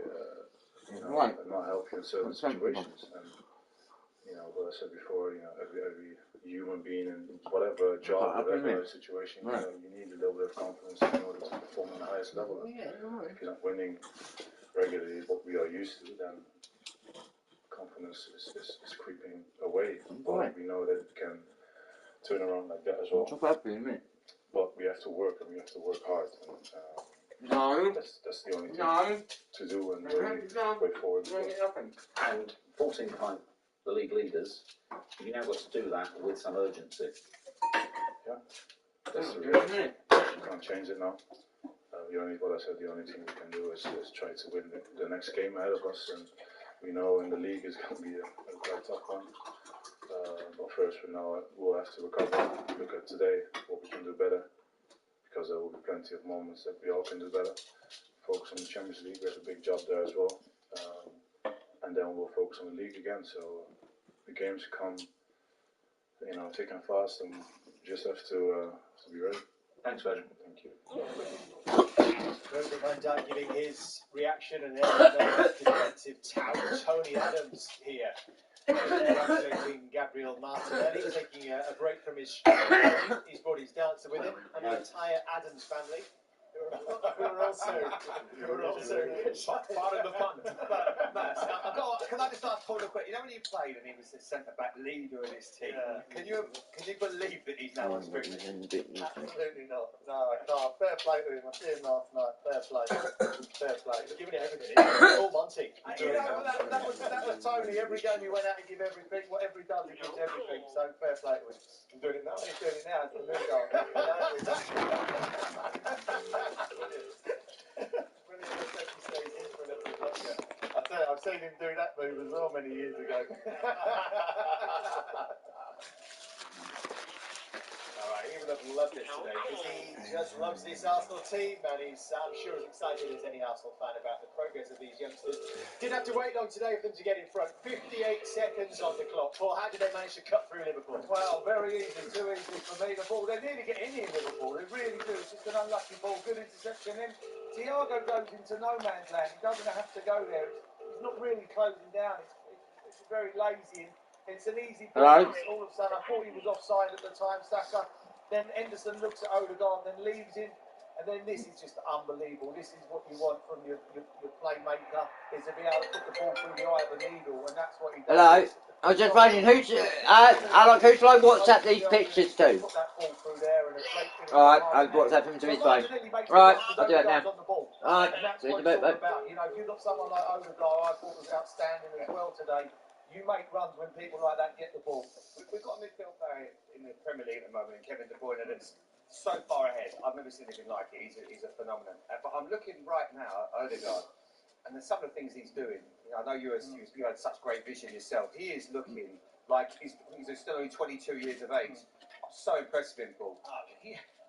not help you in certain situations. And what I said before, every human being in whatever job, whatever situation, you need a little bit of confidence in order to perform on the highest level. If you're not winning regularly what we are used to, then confidence is creeping away. But we know that it can turn around like that as well. But we have to work, and we have to work hard. And, that's the only thing to do, and the only way forward. And 14 behind the league leaders, you now got to do that with some urgency. Yeah, that's the reality. You can't change it now. What I said, the only thing we can do is try to win the next game ahead of us, and we know in the league is going to be a quite tough one. But first, we'll have to recover, look at today, what we can do better, because there will be plenty of moments that we all can do better. Focus on the Champions League, we have a big job there as well. And then we'll focus on the league again. So the games come, thick and fast, and we just have to be ready. Thanks, Virgil. Thank you. Virgil van Dijk giving his reaction, and then another defensive tout, Tony Adams here. Congratulating Gabriel Martinelli, taking a break from his stream. He's brought his dancer with him, and the entire Adams family, who are also part of the fun. But Matt, can I just ask Paul a quick? You know when you played and he was the centre back leader in his team? Yeah. Can you believe that he's now on Strictly? Absolutely not. No, I can't. Fair play to him. I see him last night. Fair play. Fair play. Giving it everything. All Monty. You know, that was Tony. Every game he went out, he gave everything. Whatever he does, he gives everything. So fair play to him. He's doing it now. He's doing it now. It's the new goal. I tell you, I've seen him do that move as well many years ago. Alright, he would have loved it today because he just loves this Arsenal team, and he's, I'm sure, as excited as any Arsenal fan about the progress of these youngsters. Didn't have to wait long today for them to get in front. 58 seconds on the clock. Paul, how did they manage to cut through Liverpool? Well, very easy, too easy for me. The ball, they nearly get in here, Liverpool. They really do. It's just an unlucky ball. Good interception in. Thiago goes into no man's land. He doesn't have to go there. He's not really closing down. It's very lazy. It's an easy ball. All of a sudden, I thought he was offside at the time, Saka. Then Henderson looks at Odegaard, then leaves him. And then this is just unbelievable. This is what you want from your playmaker, is to be able to put the ball through the eye of a needle, and that's what he does. Hello. I was just wondering who shall I WhatsApp these pictures to? Alright, I'll WhatsApp them to his phone. Right, I'll do that now. Alright, see you in a bit, mate. You know, if you've got someone like Odegaard, I thought was outstanding as well today. You make runs when people like that get the ball. We've got a midfield player in the Premier League at the moment, Kevin De Bruyne, that's so far ahead. I've never seen anything like it. He's a phenomenon. But I'm looking right now at Odegaard, and there's some of the things he's doing. You know, I know you had such great vision yourself. He is looking like he's still only 22 years of age. I'm so impressed with him, Paul.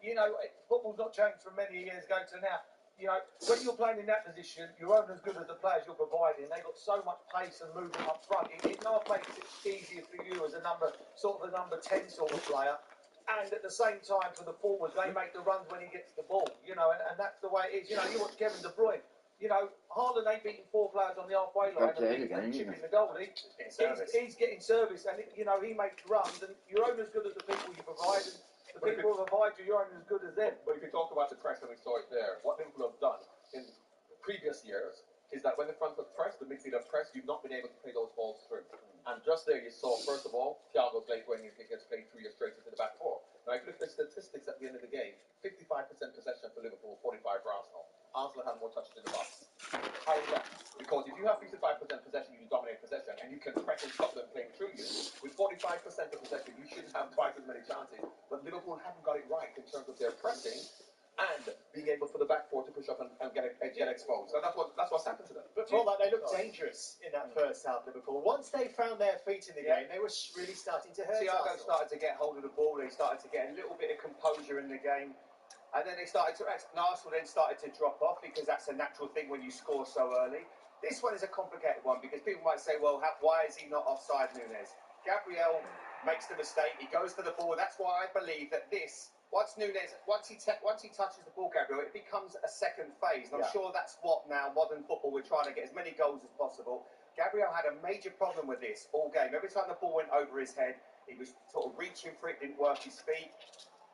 You know, football's not changed from many years ago to now. You know, when you're playing in that position, you're only as good as the players you're providing. They've got so much pace and movement up front. It now makes it easier for you as a number 10 sort of player. And at the same time, for the forwards, they make the runs when he gets the ball. You know, and that's the way it is. You know, you watch Kevin De Bruyne. You know, Haaland ain't beating 4 players on the halfway line and chipping the goal. He's getting service, and you know, he makes runs, and you're only as good as the people you provide. And the people who provide you, you're only as good as them. But if you talk about the press, and we saw it there, what Liverpool have done in previous years is that when the front foot press, the midfield have pressed, you've not been able to play those balls through. And just there you saw, first of all, Thiago's late when he gets played through you straight into the back four. Now, if you look at the statistics at the end of the game, 55% possession for Liverpool, 45% for Arsenal. Arsenal had more touches in the box. How is that? Because if you have 55% possession, you dominate possession, and you can press and stop them playing through you. With 45% of possession, you shouldn't have twice as many chances. But Liverpool haven't got it right in terms of their pressing and being able for the back four to push up and get exposed. So that's what's happened to them. But for all that, they looked dangerous in that first half, Liverpool. Once they found their feet in the game, they were really starting to hurt. Thiago started to get hold of the ball. They started to get a little bit of composure in the game. And then they started to, Arsenal then started to drop off, because that's a natural thing when you score so early. This one is a complicated one, because people might say, well, why is he not offside, Núñez? Gabriel makes the mistake. He goes for the ball. That's why I believe that once he touches the ball, Gabriel, it becomes a second phase. And I'm sure that's what now modern football, we're trying to get as many goals as possible. Gabriel had a major problem with this all game. Every time the ball went over his head, he was sort of reaching for it, didn't work his feet.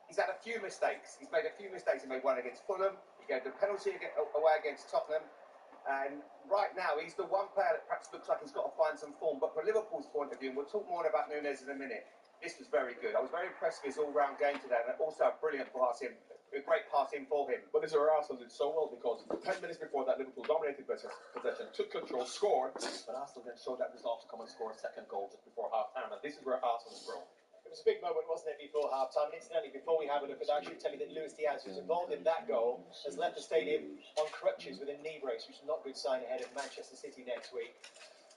He's had a few mistakes. He's made a few mistakes. He made one against Fulham. He gave the penalty away against Tottenham. And right now, he's the one player that perhaps looks like he's got to find some form. But from Liverpool's point of view, and we'll talk more about Núñez in a minute, this was very good. I was very impressed with his all-round game today, and also a brilliant pass in, a great pass in for him. But this is where Arsenal did so well, because 10 minutes before that, Liverpool dominated possession, took control, scored, but Arsenal then showed that resolve to come and score a second goal just before half-time. And this is where Arsenal has grown. It was a big moment, wasn't it, before half-time? And incidentally, before we have a look at that, I should tell you that Luis Diaz, who's involved in that goal, has left the stadium on crutches with a knee brace, which is not a good sign ahead of Manchester City next week.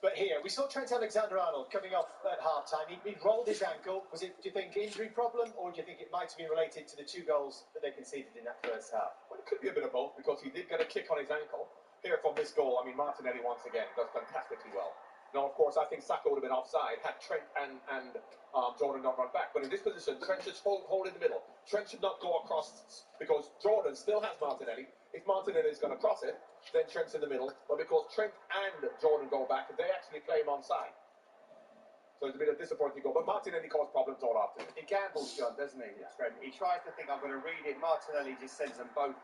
But here, we saw Trent Alexander-Arnold coming off at half-time. He rolled his ankle. Was it, do you think, injury problem, or do you think it might have been related to the 2 goals that they conceded in that first half? Well, it could be a bit of both, because he did get a kick on his ankle. Here from this goal, I mean, Martinelli once again does fantastically well. Now, of course, I think Saka would have been offside had Trent and Jordan not run back. But in this position, Trent just hold in the middle. Trent should not go across because Jordan still has Martinelli. If Martinelli is going to cross it, then Trent's in the middle. But because Trent and Jordan go back, they actually play him onside. So it's a bit of disappointing goal. But Martinelli caused problems all after. He gambles, John, doesn't he? Yeah. Trent. He tries to think, I'm going to read it. Martinelli just sends them both.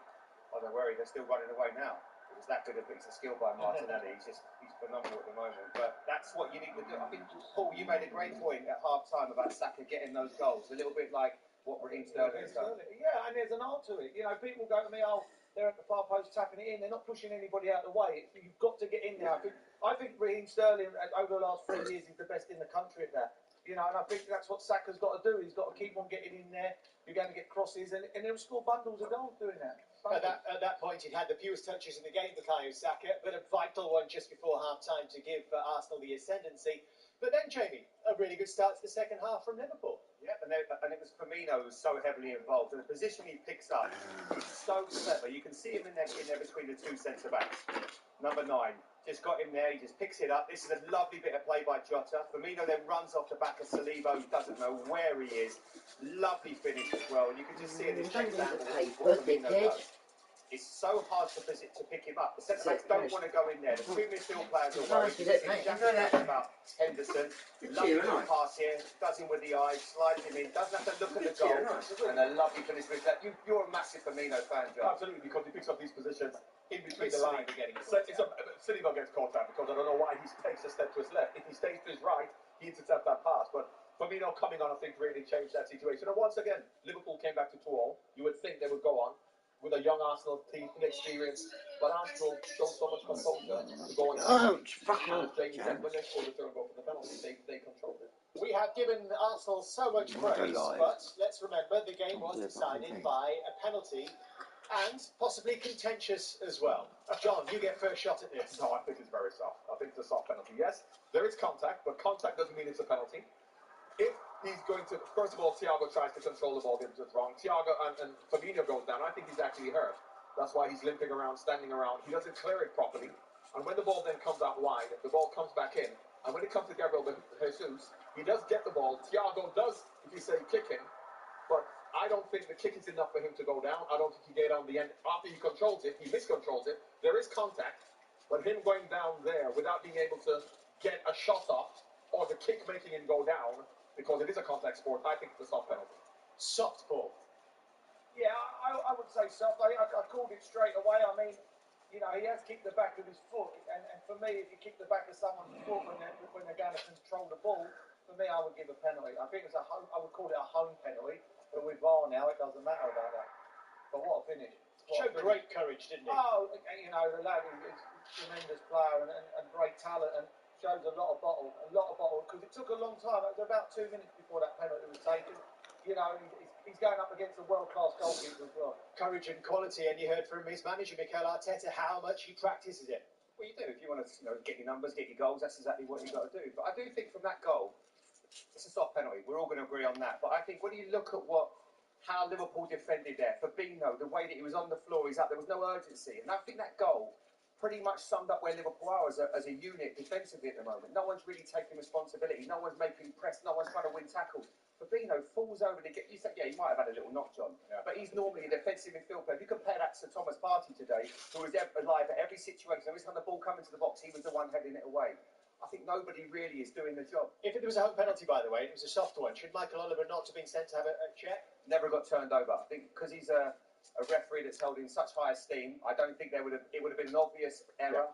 Oh, don't worry, they're still running away now. It was that good a piece of skill by Martinelli. He's phenomenal at the moment. But that's what you need to do. I think, Paul, you made a great point at half-time about Saka getting those goals. A little bit like what Raheem Sterling has done. Yeah, and there's an art to it. You know, people go to me, oh, they're at the far post tapping it in. They're not pushing anybody out of the way. You've got to get in there. I think Raheem Sterling, over the last 3 years, is the best in the country at that. You know, and I think that's what Saka's got to do. He's got to keep on getting in there. You're going to get crosses, and he'll score bundles of goals doing that. At that point, he'd had the fewest touches in the game, Bukayo Saka, but a vital one just before half-time to give Arsenal the ascendancy. But then, Jamie, a really good start to the second half from Liverpool. Yeah, and it was Firmino who was so heavily involved. And the position he picks up is so clever. You can see him in there between the two centre-backs. Number 9. Just got him there, he just picks it up. This is a lovely bit of play by Jota. Firmino then runs off the back of Saliba, who doesn't know where he is. Lovely finish as well. And you can just see in his next angle what Firmino does. It's so hard to pick him up. The centre-backs don't want to go in there. The two midfield players are worried. About Henderson. Lovely little pass here. Does him with the eyes, slides him in. Doesn't have to look at the goal. And a lovely finish with that. You're a massive Firmino fan, John. Absolutely, because he picks up these positions in between the lines. Saliba gets caught out because I don't know why he takes a step to his left. If he stays to his right, he intercepts that pass. But Firmino coming on, I think, really changed that situation. And once again, Liverpool came back to 2-2. You would think they would go on with a young Arsenal team, inexperienced, but Arsenal showed so much composure to go on. Jamie said when they scored the third goal for the penalty, they controlled it. We have given Arsenal so much praise, but let's remember the game was decided by a penalty and possibly contentious as well. John, you get first shot at this. No, I think it's very soft. I think it's a soft penalty. Yes, there is contact, but contact doesn't mean it's a penalty. If he's going to, first of all, Thiago tries to control the ball, gives it wrong. Thiago and Firmino goes down. I think he's actually hurt. That's why he's limping around, standing around. He doesn't clear it properly. And when the ball then comes out wide, the ball comes back in. And when it comes to Gabriel Jesus, he does get the ball. Thiago does, if you say, kick him. But I don't think the kick is enough for him to go down. I don't think he get on the end. After he controls it, he miscontrols it. There is contact. But him going down there without being able to get a shot off or the kick making him go down, because it is a contact sport, I think it's a soft penalty. Soft ball. Yeah, I would say soft. I called it straight away. I mean, you know, he has kicked the back of his foot. And for me, if you kick the back of someone's foot when they're going to control the ball, for me, I would give a penalty. I think it's I would call it a home penalty. But with VAR now, it doesn't matter about that. But what a finish. Showed great courage, didn't he? Oh, you know, the lad is a tremendous player and great talent and shows a lot of bottle, because it took a long time. It was about 2 minutes before that penalty was taken. You know, he's going up against a world-class goalkeeper as well. Courage and quality, and you heard from his manager, Mikel Arteta, how much he practices it. Well, you do. If you want to get your numbers, get your goals, that's exactly what you've got to do. But I do think from that goal, it's a soft penalty. We're all going to agree on that. But I think when you look at how Liverpool defended there, Fabinho, the way that he was on the floor, there was no urgency. And I think that goal pretty much summed up where Liverpool are as a unit defensively at the moment. No one's really taking responsibility. No one's making press. No one's trying to win tackles. Fabinho falls over to get. You think, yeah, he might have had a little knock, John, but he's normally a defensive midfield player. If you compare that to Thomas Partey today, who was alive at every situation, every time the ball came into the box, he was the one heading it away. I think nobody really is doing the job. If it was a home penalty, by the way, it was a soft one. Should Michael Oliver not have been sent to have a check? Never got turned over. I think because he's a referee that's held in such high esteem, I don't think it would have been an obvious error.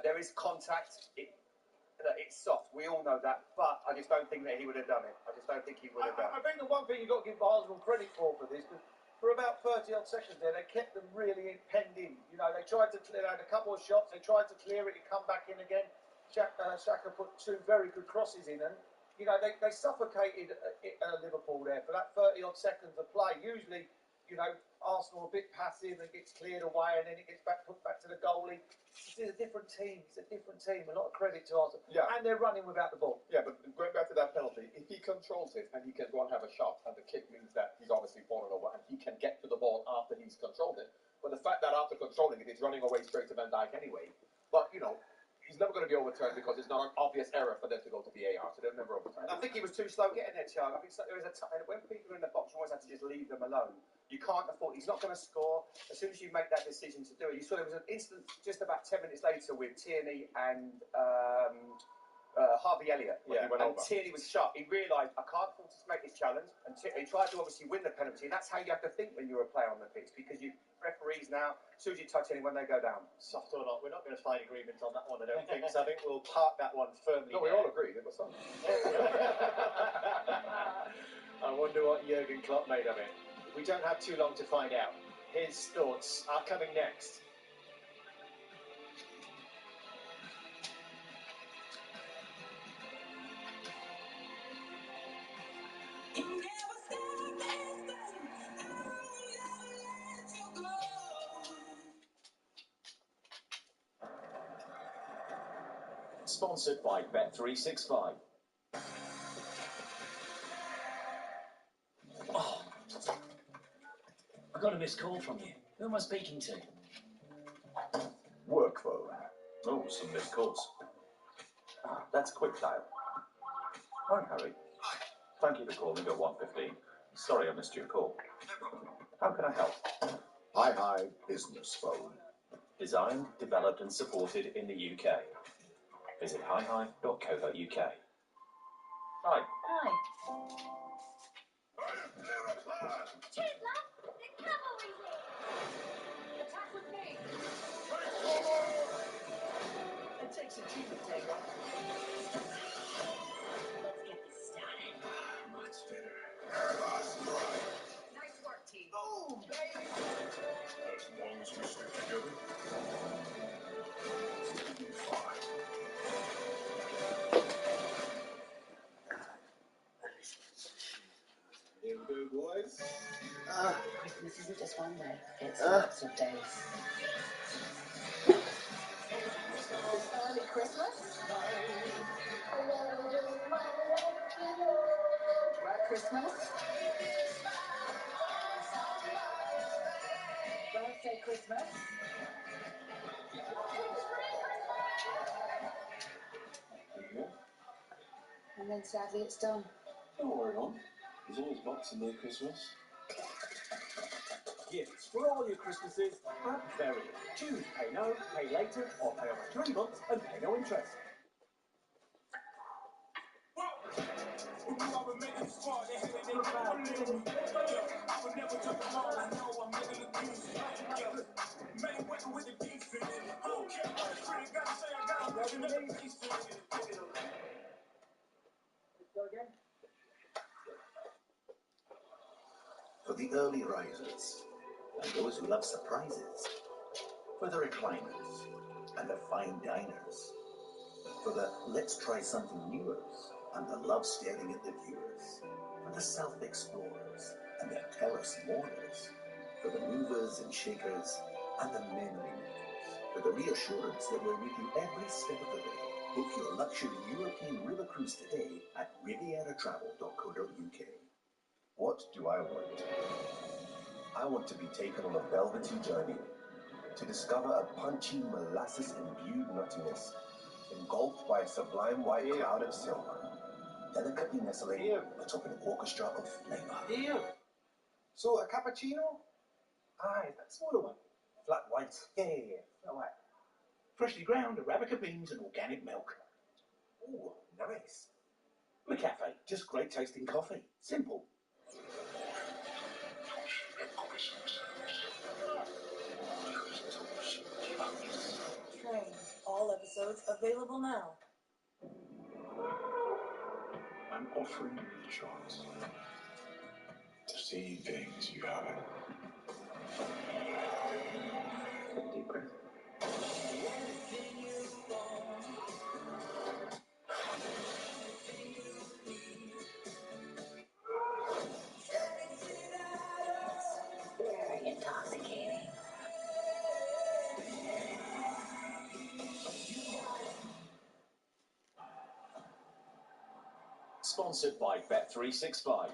There is contact. It's soft. We all know that, but I just don't think that he would have done it. I just don't think he would have done it. I think the one thing you've got to give Arsenal credit for this, for about 30 odd seconds there, they kept them really penned in. You know, they tried to clear out a couple of shots. They tried to clear it. It come back in again. Xhaka put 2 very good crosses in, and you know they suffocated Liverpool there for that 30 odd seconds of play. Usually, you know, Arsenal a bit passive and gets cleared away, and then it gets put back to the goalie. It's a different team. It's a different team. A lot of credit to Arsenal. Yeah. And they're running without the ball. Yeah, but going back to that penalty, if he controls it and he can go and have a shot, and the kick means that he's obviously fallen over and he can get to the ball after he's controlled it. But the fact that after controlling it, he's running away straight to Van Dijk anyway. But you know, he's never going to be overturned because it's not an obvious error for them to go to VAR, so they'll never overturn. I think he was too slow getting there, Charles. I think there was a time when people are in the box, you always have to just leave them alone. You can't afford. He's not going to score. As soon as you make that decision to do it, you saw there was an instant just about 10 minutes later with Tierney and Harvey Elliott. Yeah, and Tierney was sharp. He realised, I can't afford to make this challenge. And he tried to obviously win the penalty. And that's how you have to think when you're a player on the pitch, because you referees now, as soon as you touch anyone, they go down. Soft or not, we're not going to find agreement on that one, I don't think. So I think we'll park that one firmly. No, we all agreed. It was something. I wonder what Jurgen Klopp made of it. We don't have too long to find out. His thoughts are coming next. Sponsored by Bet365. Oh, I got a missed call from you. Who am I speaking to? Work phone. Oh, some missed calls. Ah, that's quick dial. Hi, Harry. Thank you for calling at 1:15. Sorry I missed your call. How can I help? Hi, business phone. Designed, developed and supported in the UK. Visit hihi.co.uk. Hi. Hi. Attack with me. It takes a team to tango. Let's get this started. Much better. Last ride. Nice work, team. Boom, baby! As long as we stick together, we'll be fine. Here we go, boys. Christmas isn't just one day, it's lots of days. It's early Christmas. Red Christmas. Birthday Christmas. And then sadly it's done. Don't worry, Mum. There's always Boxing Day Christmas. Gifts for all your Christmases at Very. Choose pay now, pay later, or pay over 3 months and pay no interest. For the early risers, and those who love surprises. For the recliners, and the fine diners. For the let's try something newers, and the love staring at the viewers. For the self-explorers, and the terrace mourners. For the movers and shakers, and the memory makers. For the reassurance that we're with you every step of the way. Book your luxury European river cruise today at rivieratravel.co.uk. What do I want? I want to be taken on a velvety journey to discover a punchy, molasses-imbued nuttiness, engulfed by a sublime white cloud of silk, delicately nestling atop an orchestra of flavor. So, a cappuccino? Aye, that smaller one. Flat white. Yeah. Flat white. Freshly ground Arabica beans and organic milk. Ooh, nice. McCafe, just great tasting coffee. Simple. Train. All episodes available now. I'm offering you the chance to see things you haven't. Deep breath. Very intoxicating. Sponsored by Bet365.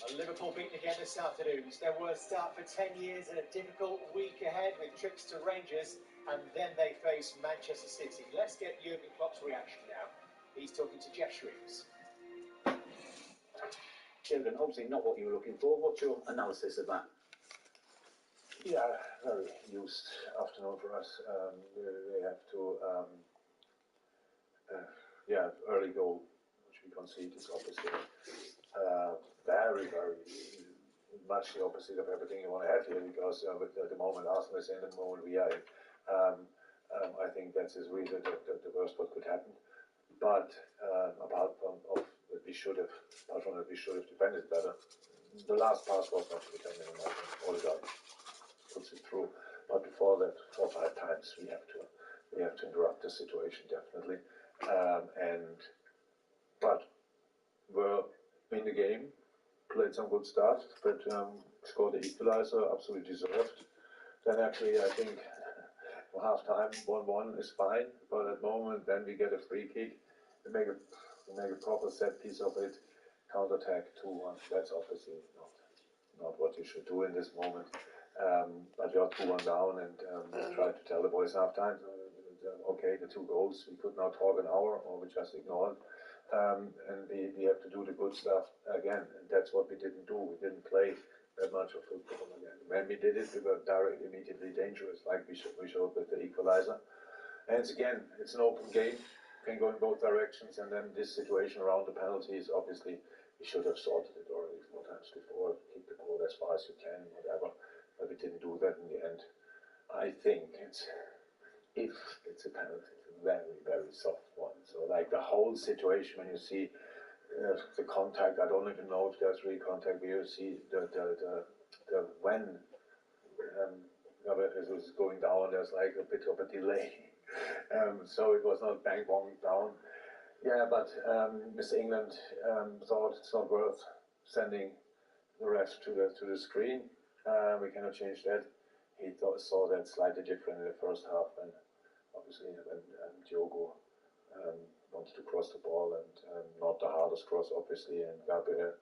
A Liverpool Liverpool beaten again this afternoon. It's their worst start for 10 years and a difficult week ahead with trips to Rangers, and then they face Manchester City. Let's get Jurgen Klopp's reaction now. He's talking to Jeff Shrews. Jurgen, obviously not what you were looking for. What's your analysis of that? Yeah, very used afternoon for us. We have to, early goal, which we concede, is obviously very, very much the opposite of everything you want to have here, because with the moment Arsenal is in, the moment we are in, I think that's really the worst what could happen. But apart from that we should have defended better. The last pass was not defended anymore. Odegaard puts it through. But before that, 4 or 5 times we have to interrupt the situation definitely. But we're in the game, played some good start, but scored the equalizer, absolutely deserved. Then actually I think half time 1-1 is fine, but at the moment then we get a free kick, we make a proper set piece of it, counter attack 2-1. That's obviously not what you should do in this moment. But you're 2-1 down, and try to tell the boys half time, okay, the 2 goals, we could now talk an hour, or we just ignored. And we have to do the good stuff again, and that's what we didn't do. We didn't play that much of football again. When we did it, we were immediately dangerous, like we showed with the equalizer. And again, it's an open game, can go in both directions, and then this situation around the penalties, obviously, we should have sorted it already 4 times before, keep the ball as far as you can, whatever, but we didn't do that in the end. I think if it's a penalty, it's a very, very soft one. So like the whole situation, when you see the contact, I don't even know if there's really contact, but you see the when it was going down, there's like a bit of a delay. So it was not bang bong down. Yeah, but Mr. England thought it's not worth sending the ref to the screen. We cannot change that. He saw that slightly different in the first half, and obviously when Diogo wanted to cross the ball, and not the hardest cross, obviously, and Gabriel's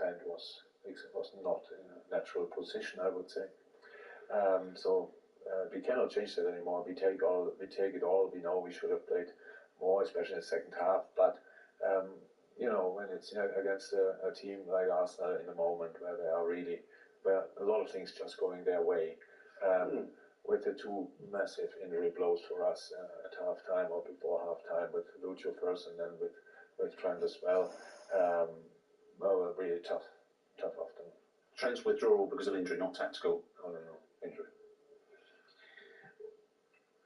hand was not in a natural position, I would say. So we cannot change that anymore. We take it all. We know we should have played more, especially in the second half. But when it's against a team like Arsenal in a moment where a lot of things just going their way, with the 2 massive injury blows for us at half time or before half time, with Lucio first and then with Trent as well. Well, a really tough afternoon. Trent's withdrawal because of injury, not tactical. No, injury.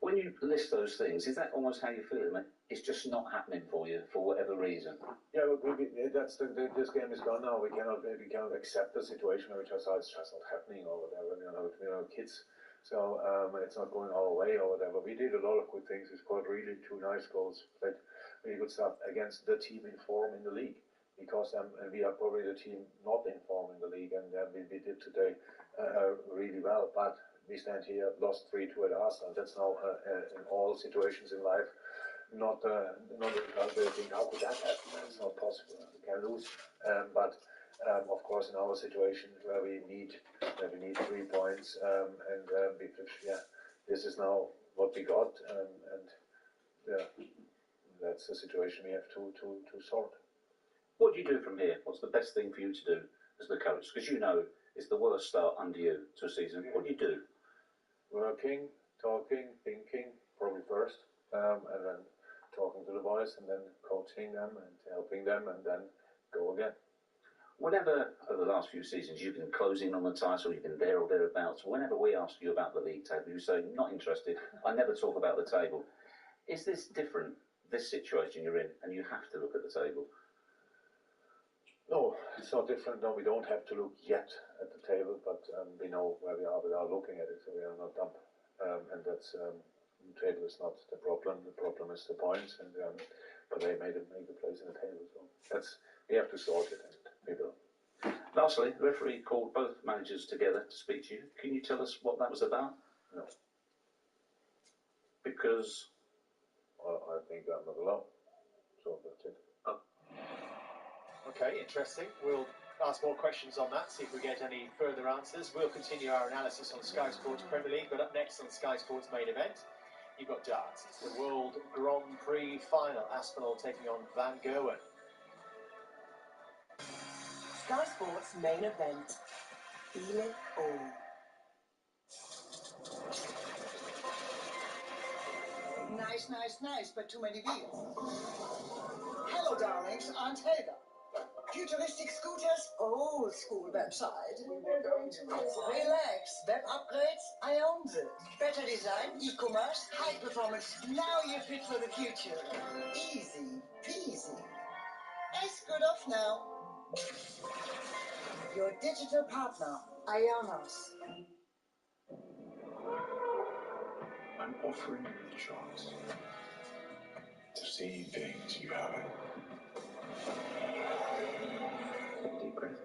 When you list those things, is that almost how you feel it, mate? It's just not happening for you for whatever reason. Yeah, this game is gone now. We cannot accept the situation where it's just not happening or whatever. Kids. So it's not going our way or whatever. We did a lot of good things. We scored really 2 nice goals, played really good stuff against the team in form in the league. Because we are probably the team not in form in the league, and we did today really well. But we stand here, lost 3-2 at Arsenal. That's now in all situations in life not a thing. How could that happen? It's not possible. We can lose. But of course, in our situation where we need 3 points, this is now what we got, and that's the situation we have to sort. What do you do from here? What's the best thing for you to do as the coach? Because you know it's the worst start under you to a season. What do you do? Working, talking, thinking, probably first, and then talking to the boys, and then coaching them and helping them, and then go again. Whenever, over the last few seasons, you've been closing on the title, you've been there or thereabouts, whenever we ask you about the league table, you say, not interested, I never talk about the table. Is this different, this situation you're in, and you have to look at the table? No, it's not different. No, we don't have to look yet at the table, but we know where we are without looking at it, so we are not dumb. And that's the table is not the problem. The problem is the points, and but they made a place in the table, so we have to sort it, and we will. Lastly, the referee called both managers together to speak to you. Can you tell us what that was about? No. Because? Well, I think I'm not allowed. So that's it. Okay, interesting. We'll ask more questions on that, see if we get any further answers. We'll continue our analysis on Sky Sports Premier League, but up next on Sky Sports main event, you've got darts. It's the World Grand Prix final. Aspinall taking on Van Gerwen. Sky Sports main event. Feel it all. Nice, but too many wheels. Hello, darlings. Aunt Helga. Futuristic scooters, old school website. We're going to relax. Web upgrades, I own them. Better design, e-commerce, high performance. Now you're fit for the future. Easy peasy. Escort off now. Your digital partner, Ionos. I'm offering you the chance to see things you haven't. Deep breath.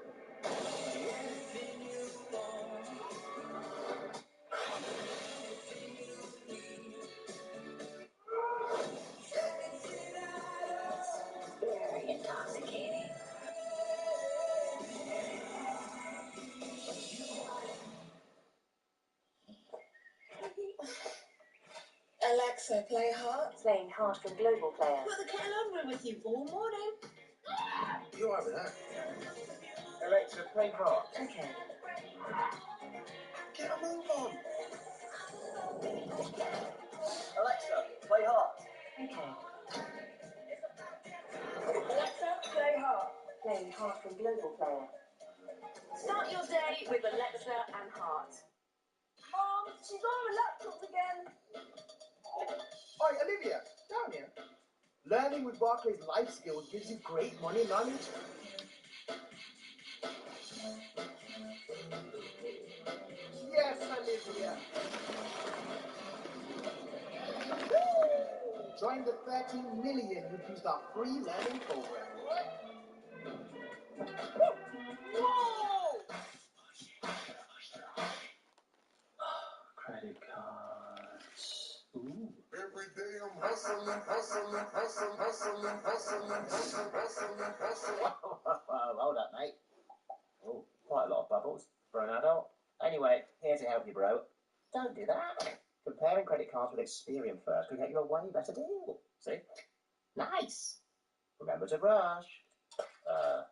Very intoxicating. Alexa, play Heart. Playing Heart from Global Player. Put the kettle on room with you all morning. You all right with that? Alexa, play Heart. Okay. Get a move on. Alexa, play Heart. Okay. Alexa, play Heart. Playing Heart from Global Player. Start your day with Alexa and Heart. Mom, she's on her laptop again. Oi, Olivia, down here. Learning with Barclays Life Skills gives you great money knowledge. Yes, Olivia. Join the 13 million who've used our free learning program. Whoa! Credit cards. Ooh. Every day I'm hustling. Hold up, mate. Oh, quite a lot of bubbles for an adult. Anyway, here to help you, bro. Don't do that. Comparing credit cards with Experian first could get you a way better deal. See? Nice. Remember to brush.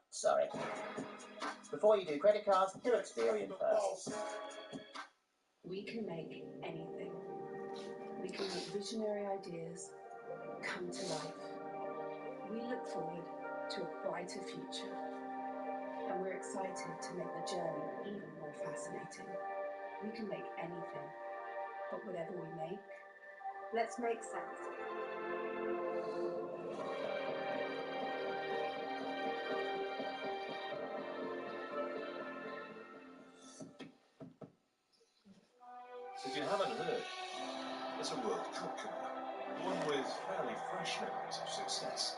Sorry. Before you do credit cards, do Experian first. We can make anything. We can make visionary ideas come to life. We look forward to a brighter future. And we're excited to make the journey even more fascinating. We can make anything, but whatever we make, let's make sense. If you haven't heard, there's a World Cup coming up, one with fairly fresh memories of success.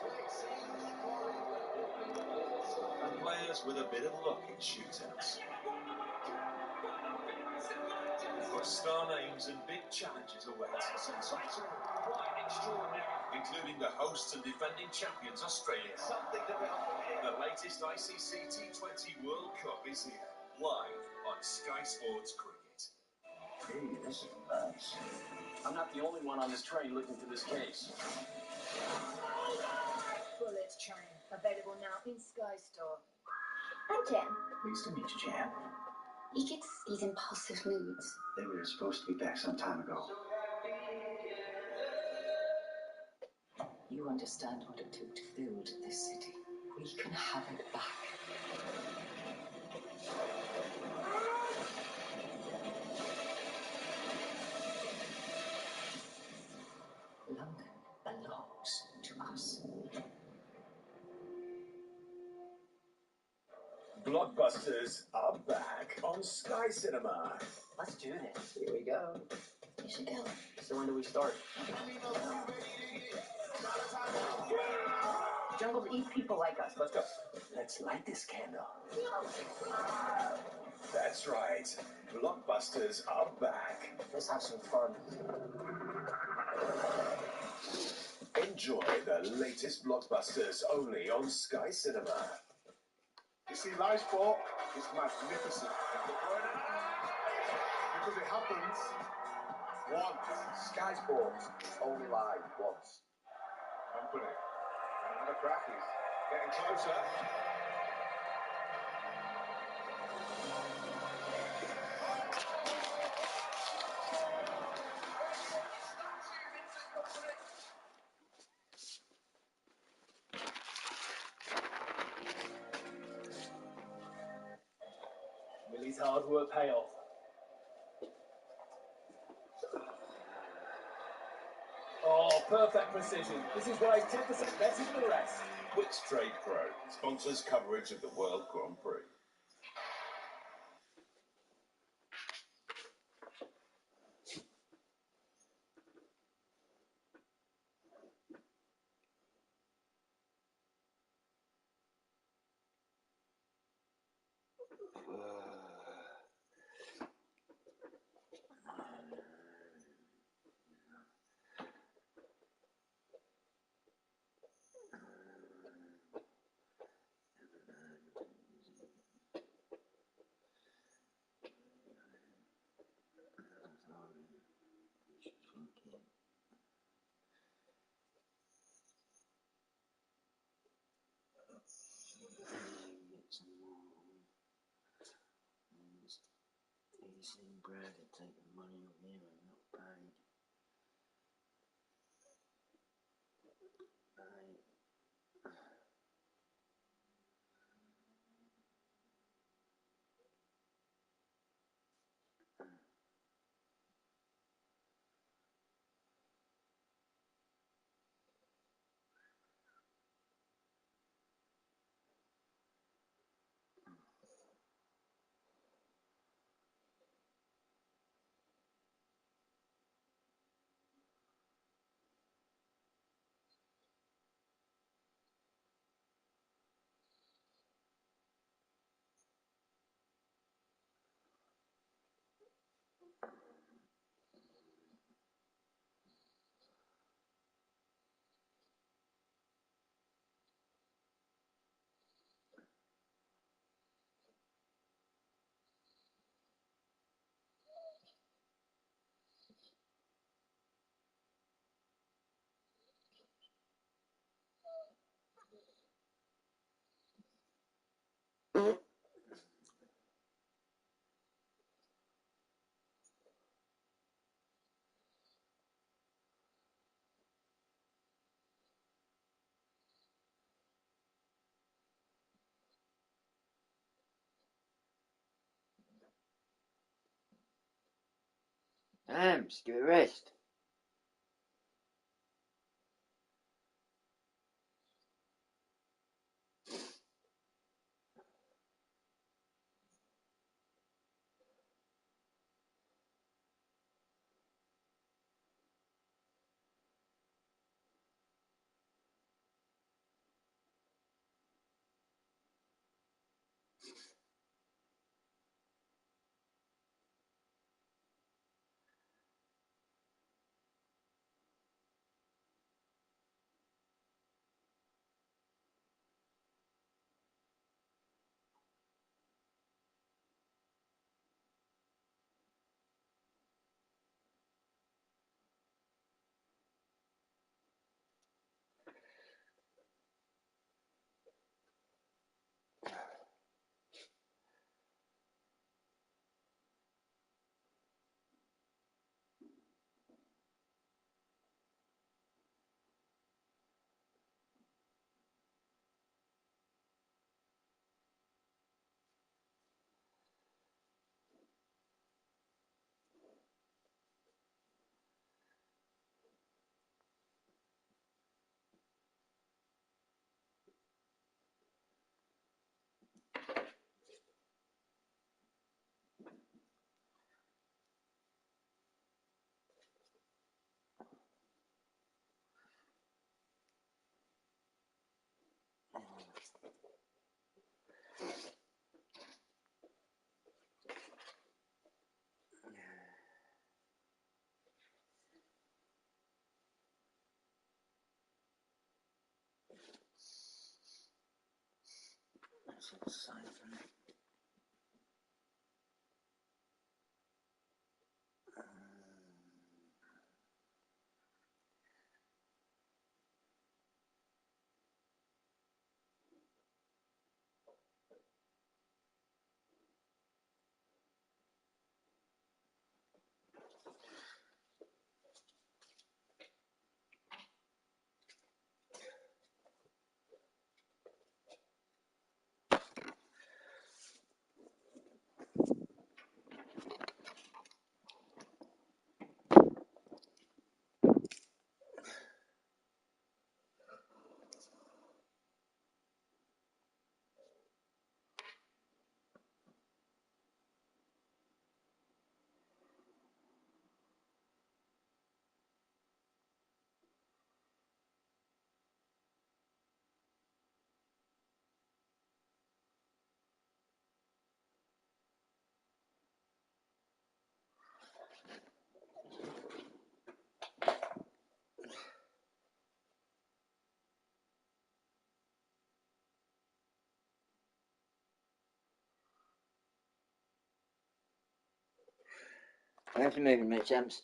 And players with a bit of luck in shootouts. But star names and big challenges await. Sensational, quite extraordinary. Including the hosts and defending champions Australia. The latest ICC T20 World Cup is here, live on Sky Sports Cricket. Hey, this is nice. I'm not the only one on this train looking for this case. Bullet Train. Available now in Sky Store. I'm Jan. Pleased to meet you, Jan. He gets these impulsive moods. They were supposed to be back some time ago. You understand what it took to build this city. We can have it back. London belongs to us. Blockbusters are back on Sky Cinema. Let's do this. Here we go. You should go. So when do we start? Jungles eat people like us. Let's go. Let's light this candle. That's right. Blockbusters are back. Let's have some fun. Enjoy the latest blockbusters only on Sky Cinema. You see, live sport is magnificent. Because it happens once. Sky Sports, only live once. Company. And the crack is getting closer. Willie's hard work pay off. Oh, perfect precision. This is why he's 10% better than the rest. Wix Trade Pro sponsors coverage of the World Grand Prix. Easy Brad to take the money off him and not paid. Ams, give it a rest. Thanks for moving me, champs.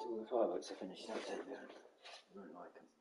until the fireworks are finished. That's it. I don't like them.